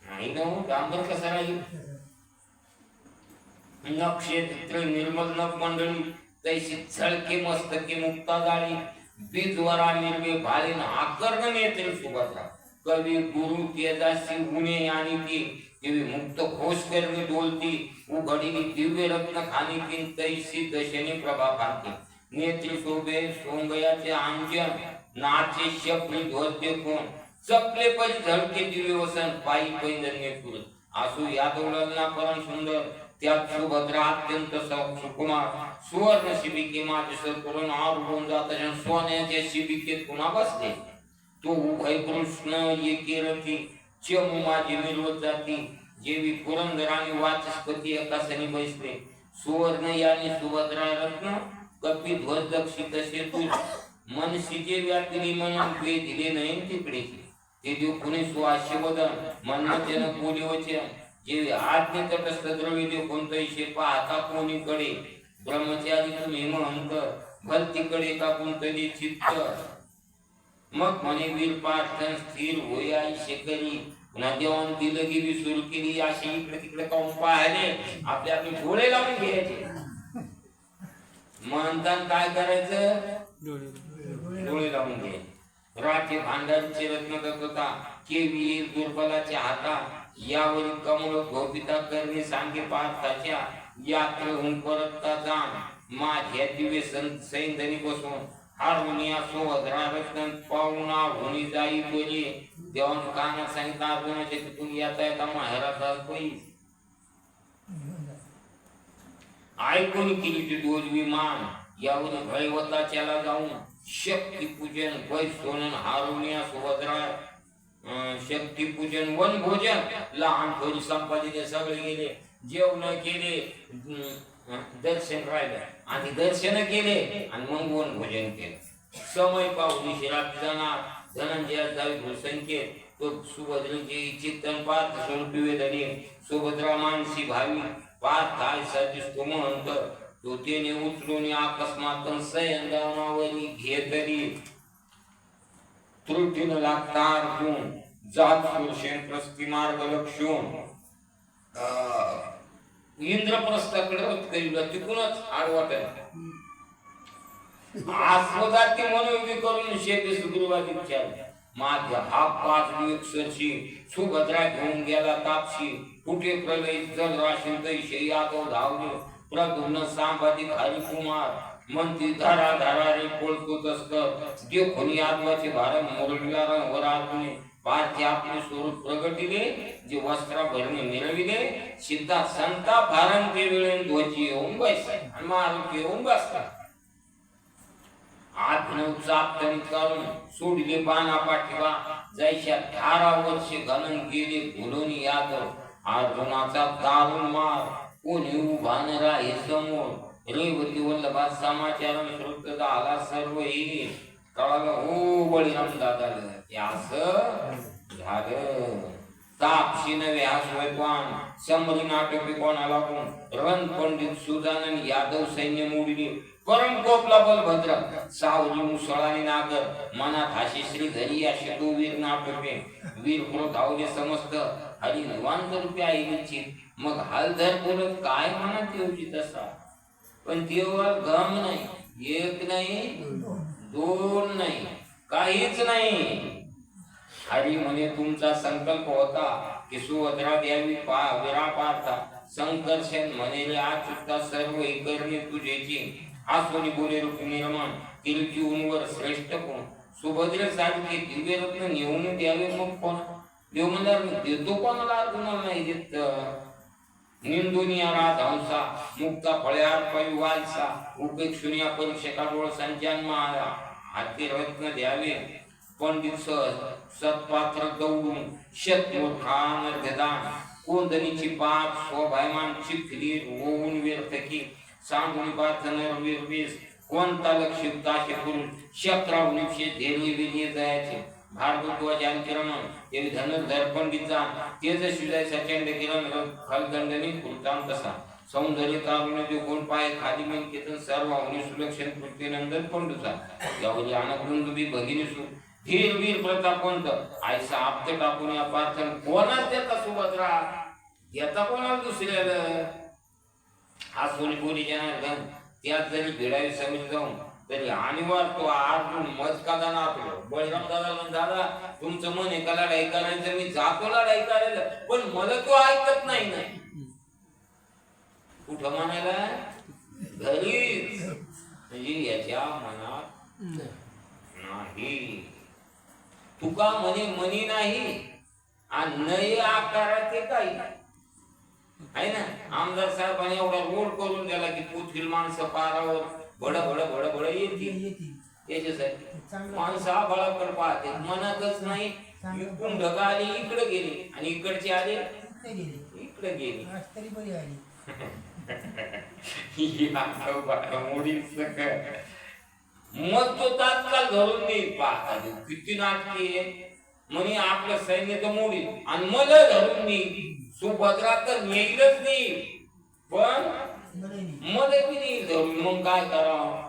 नाही ना डांबर कसा राहील नक्षत्र निर्मल नभ मंडळी तैशी झळके मस्तके मुक्ता जाळी बीजवरा निर्वे भालीन आकर्ण नेत्र सुभद्रा कवी गुरु तेजाशी गुणे आणि ती देवी मुक्त घोष करणे डोलती उघडीने दिव्य रत्न खाणी की तैशी दशनी प्रभा पाहते नेत्री शोभे सोंगयाचे अंजन नाचे शपनी ध्वज कोण चपले परी झळके दिव्य वसन पायी पैंजन्य पुर असू या दौडलना परम सुंदर त्यात सुभद्रा अत्यंत सुकुमार सुवर्ण शिबिके माझे सर करून आरुढून जात सोन्याच्या शिबिकेत पुन्हा बसले तो उभय कृष्ण एके रथी चमू माझी मिरवत जाती जेवी पुरंदर आणि वाचस्पती एकासनी बसले सुवर्ण याने सुभद्रा रत्न कपी ध्वज दक्षी तसे तू मनसी जे व्यापिनी म्हणून पे दिले नाही तिकडे ते देव पुणे सुहास्य बदन मन्मतेनं बोली वचन जे आज्ञे तटस्थ द्रव्य देव कोणतंही पाहता कोणीकडे ब्रह्मचारी तुम्ही महंत भलतीकडे का कोणतरी चित्त मग म्हणे वीर पार्थन स्थिर होय आई शेकरी पुन्हा देवान दिलं गेली सुरू केली अशी इकडे तिकडे काऊन पाहिले आपले आपले डोळे लावून घ्यायचे म्हणताना काय करायचं डोळे लावून घ्यायचे राखे भांडारचे रत्न दत्तता केवी दुर्बलाच्या हाता यावरील कमळ गोपिता करणे सांगे पार्थाच्या यात्रेहून परतता जाण माझ्या दिव्य सैंधनी बसून हार्मोनिया सुभद्रा रत्न पाहुणा होणी जाई बोली देवान कानात सांगितलं अर्जुनाच्या तिथून येता येता माहेराचा पैस ऐकून केली ती दोरवी मान यावरून भयवताच्याला जाऊन शक्ती पूजन वै सोनन हार्मोनिया सुभद्रा शक्ती पूजन वन भोजन लहान थोडी संपादित सगळे गेले जेवण केले दर्शन राहिलं आणि दर्शन केले आणि मग वन भोजन केलं समय पाहून शिरात जाणार धनंजय जावी संकेत तो सुभद्रेचे चित्तन पार्थ स्वरूपी वेदने सुभद्रा मानसी भावी पार्थ आहे सदिस तो महंत तो त्याने उचलून अकस्मात सयंदामावरी घेतली त्रुटीनं लागता अर्जुन जात पुरुषेन प्रस्ती मार्ग लक्षून इंद्रप्रस्थाकडे रथ करील तिकूनच आडवाट आस्वदाती मनोयोगी करून शेती सुग्रीवादी विचार माझ्या हा पाच एकसरशी सुभद्रा घेऊन गेला तापशी कुठे प्रलय जल राशील तैशे यादव धावले प्रद्युम्न सांबादिक हरिकुमार मंत्री धारा धारा रे पोळतो तस्कर देखोनी आत्माचे भारण मोरडला वर आतुने पार्थी आपले स्वरूप प्रगटिले जे वस्त्रा भरणे मिळविले सिद्धा संता भारण ते वेळेन ध्वजी येऊन बसले आणि मारुती येऊन बसला आत्मन चापतन करून सोडले बाणा पाठवा जैशा 18 वर्षे घनन गेले भुलून यादव अर्जुनाचा दारुण मार कोणी उभा न राहे समोर रेवती वल्लभा समाचार श्रुत झाला सर्व येईल कळालं हो बळीराम दादा असं झालं तापशी नवे आश्वयवान समरी नाटके कोणाला कोण रण पंडित सुजानन यादव सैन्य मोडली परम कोपला बलभद्र सावली मुसळाने नागर मनात हाशी श्री धरी असे तो वीर नाटके वीर पुर धावले समस्त हरी निवांत रूपे आईची मग हालधर बोलत काय मनात येऊची तसा पण तेव्हा गम नाही एक नाही दोन नाही काहीच नाही हरी म्हणे तुमचा संकल्प होता की सुभद्रा द्यावी विरा पार्था संकर्षण म्हणेले आचुकता सर्व करणे तुझेची आसोनी बोले रूप निर्माण केली उनवर श्रेष्ठ कोण सुभद्रेसारखे दिव्य रत्न नेऊन द्यावे मग कोण देव म्हणणार देतो कोणाला अर्जुनाला नाही देत निंदुनिया राधंसा मुक्ता फळ्यार परिवारसा उपेक्षुनिया परीक्षका डोळ संचान मारा हाती रत्न द्यावे पंडित सत्पात्र दौडून शत्रुखान गदान कोंदणीची पाप स्वभायमान चिखली होऊन व्यर्थकी सांगून पार्थनर वीरवीस कोणता लक्षित आशे करून शक्रावनिषे देवी विजय जायचे भार्गवत्वाच्या किरण ते धनुर्धर पंडितचा तेजस्वी जाय सचंड किरण फलदंडनी कृतांत तसा सौंदर्य तारुण्य जो गुण पाय खाली मन केतन सर्व अवनी सुलक्षण पृथ्वीनंदन पंडुचा यावली आनंद बी भगिनी सु धीर वीर प्रतापवंत आयसा आपते टाकून या पार्थन कोणाच देता सुभद्रा याचा कोणाला दुसऱ्याला हा सोनीपुरी जनार्दन त्यात जरी भिडावी समज जाऊन तरी अनिवार्य तो अर्जुन मज का दाना आपलं बळीराम दादा दादा तुमचं मन एका लढाई करायचं मी जातो लढाई करायला पण मला तो ऐकत नाही नाही कुठं म्हणायला घरीच म्हणजे याच्या मनात नाही तुका म्हणे मनी नाही आणि नये आकाराचे काही आहे ना आमदार साहेबांनी एवढा रोड करून दिला की पुथील माणसं पारावर बड बड बड बड येतील त्याच्यासाठी माणसं आभाळाकडे पाहते मनातच नाही इकडून ढगा आली इकडे गेली आणि इकडचे आले इकडे गेली मग तो तात्काळ धरून नाही पाहता किती नाटकी म्हणे आपलं सैन्य तर मोडील आणि मला धरून नाही सुभद्रा तर नेईलच नाही पण मध्ये बी नाही धरून मग काय करावं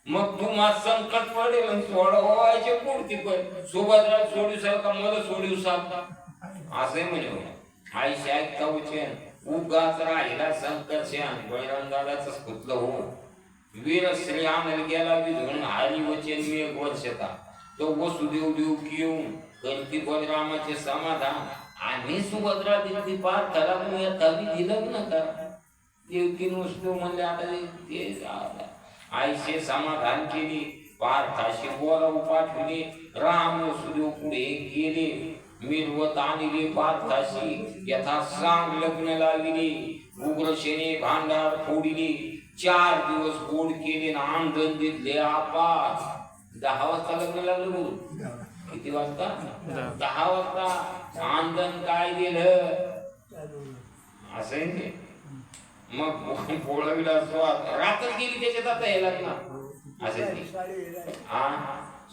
मग तुम्हाला संकट पडेल आणि सोडवायचे पुढती पण सुभद्रा सोडू सारखा मला सोडू सारखा असं म्हणजे आईशी ऐकता उचेन उगाच राहिला संकर्षण बळीराम दादाच खुतलं हो वीर श्री आनंद गेला विधून हरी वचन मी एक वर्षता तो वसुदेव देव घेऊन करती बलरामाचे समाधान आम्ही सुभद्रा दिली पार करा तभी दिलं ना करा देवकीन वस्तू म्हणले आता ते आईचे समाधान केले पार्थाशी बोला पाठवले राम वसुदेव पुढे गेले मिरवत आणले पार्थाशी यथा सांग लग्न लाविले उग्रसेने भांडार फोडिले 4 दिवस गोड केले ना आंदन दिले आपास 10 वाजता लग्न लागलं गुरु किती वाजता 10 वाजता आंदन काय दिलं असं आहे मग पोळविला स्वाद रात्र गेली त्याच्यात आता हे लग्न असं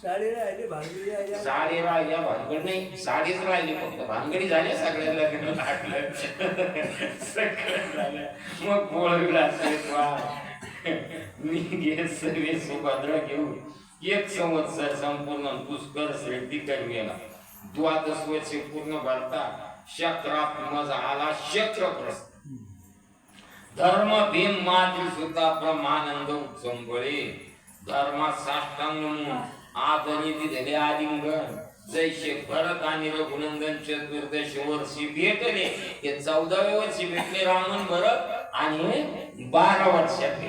साडे राहिले भांगडी राहिल्या साडे राहिल्या भानगड नाही साडेच राहिले फक्त भानगडी झाल्या सगळ्या लग्न लागलं सगळं झालं मग पोळविला मी घे सर्वे सुभद्रा घेऊन 1 संवत्सर संपूर्ण पुष्कर श्रेष्ठी करवेला द्वादश वर्षे पूर्ण भरता शक्रात मजा आला शक्रप्रस्थ धर्म भीम मातृ सुद्धा ब्रह्मानंद उत्संबळे धर्मात साष्टांग आदरी दिले आलिंगन जैसे भरत आणि रघुनंदन चतुर्दश वर्षी भेटले हे 14व्या वर्षी भेटले रामन भरत आणि 12 वर्षात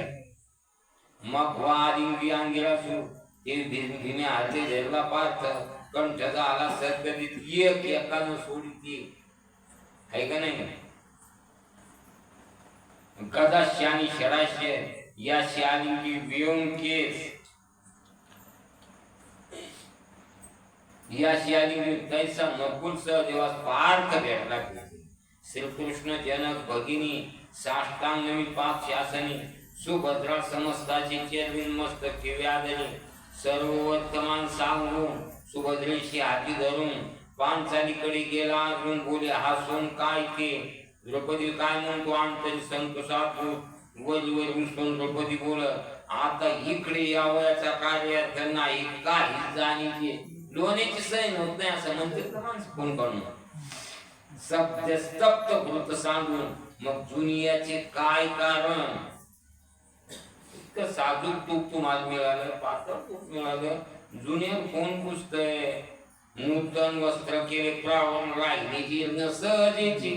मग वालिंगी अंगिरा सुरू ते भीमे हाते धरला पार्थ कंठ झाला सद्गतीत एक एकानं सोडती आहे का नाही गदाश्य आणि शराश्य या शालिंगी वियोंकेस या शालिंगी तैसा नकुल सहदेवास पार्थ भेटला श्रीकृष्ण जनक भगिनी साष्टांगमी पाच शासनी सुभद्रा समस्ताची चेरविन मस्तक व्याधनी सर्व वर्तमान सांगून सुभद्रेशी हाती धरून पांचालीकडे गेला अर्जुन बोले हसून काय के द्रौपदी काय म्हणतो अंतरी संकटात वरवर उचलून द्रौपदी बोल आता इकडे यावयाचा कार्यार्थ नाही काही जाणीचे लोण्याची सैन होत नाही असं म्हणते कोण करून सत्य स्तप्त वृत्त सांगून मग दुनियाचे काय कारण इतकं साधूक तूप तुम्हाला मिळालं पातळ तूप मिळालं जुने कोण पुसतय नूतन वस्त्र केले प्रावण राहिली जीर्ण सहजेची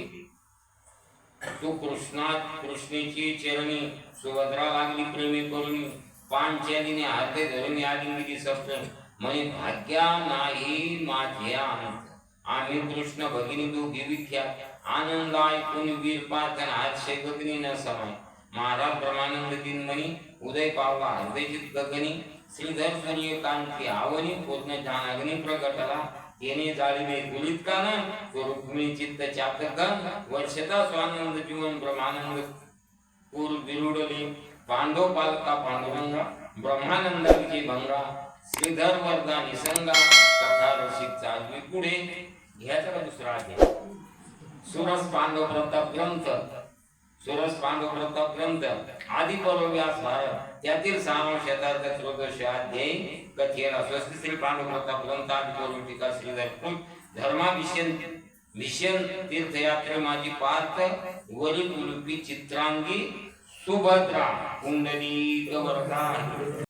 तू कृष्णेची चरणी सुभद्रा लागली प्रेमी करुणी पांचालीने हाते धरून आलिंगिनी सप्तन म्हणे भाग्या नाही माझ्या आम्ही कृष्ण भगिनी दोघी विख्यात आनंद ऐकून वीर पार्थन हास्य गगनी न समाय महाराज ब्रह्मानंद दिनमणी उदय पावला हृदयचित गगनी श्रीधर सूर्यकांती आवनी पूर्ण जानाग्नी प्रगटला येणे जाळीने गुलित कान तो रुक्मिणी चित्त चातकन वर्षता स्वानंद जीवन ब्रह्मानंद पूर विरुडली पांडव पालका पांडुरंगा ब्रह्मानंद विजय भंगा श्रीधर वर्धा निसंगा कथा रसिक चालवी पुढे घ्यायचा का दुसरा अध्याय सुरस पांडव प्रताप ग्रंथ सुरस पांडव प्रताप ग्रंथ आदि पर्व व्यास भारत त्यातील सारांश यथार्थ त्रयोदश अध्याय कथेला स्वस्ति श्री पांडव प्रताप ग्रंथ आदि पर्व टीका श्रीधर धर्माभिषेक मिशन तीर्थयात्रे माझी पार्थ वरील उलुपी चित्रांगी सुभद्रा कुंडली गवर्धा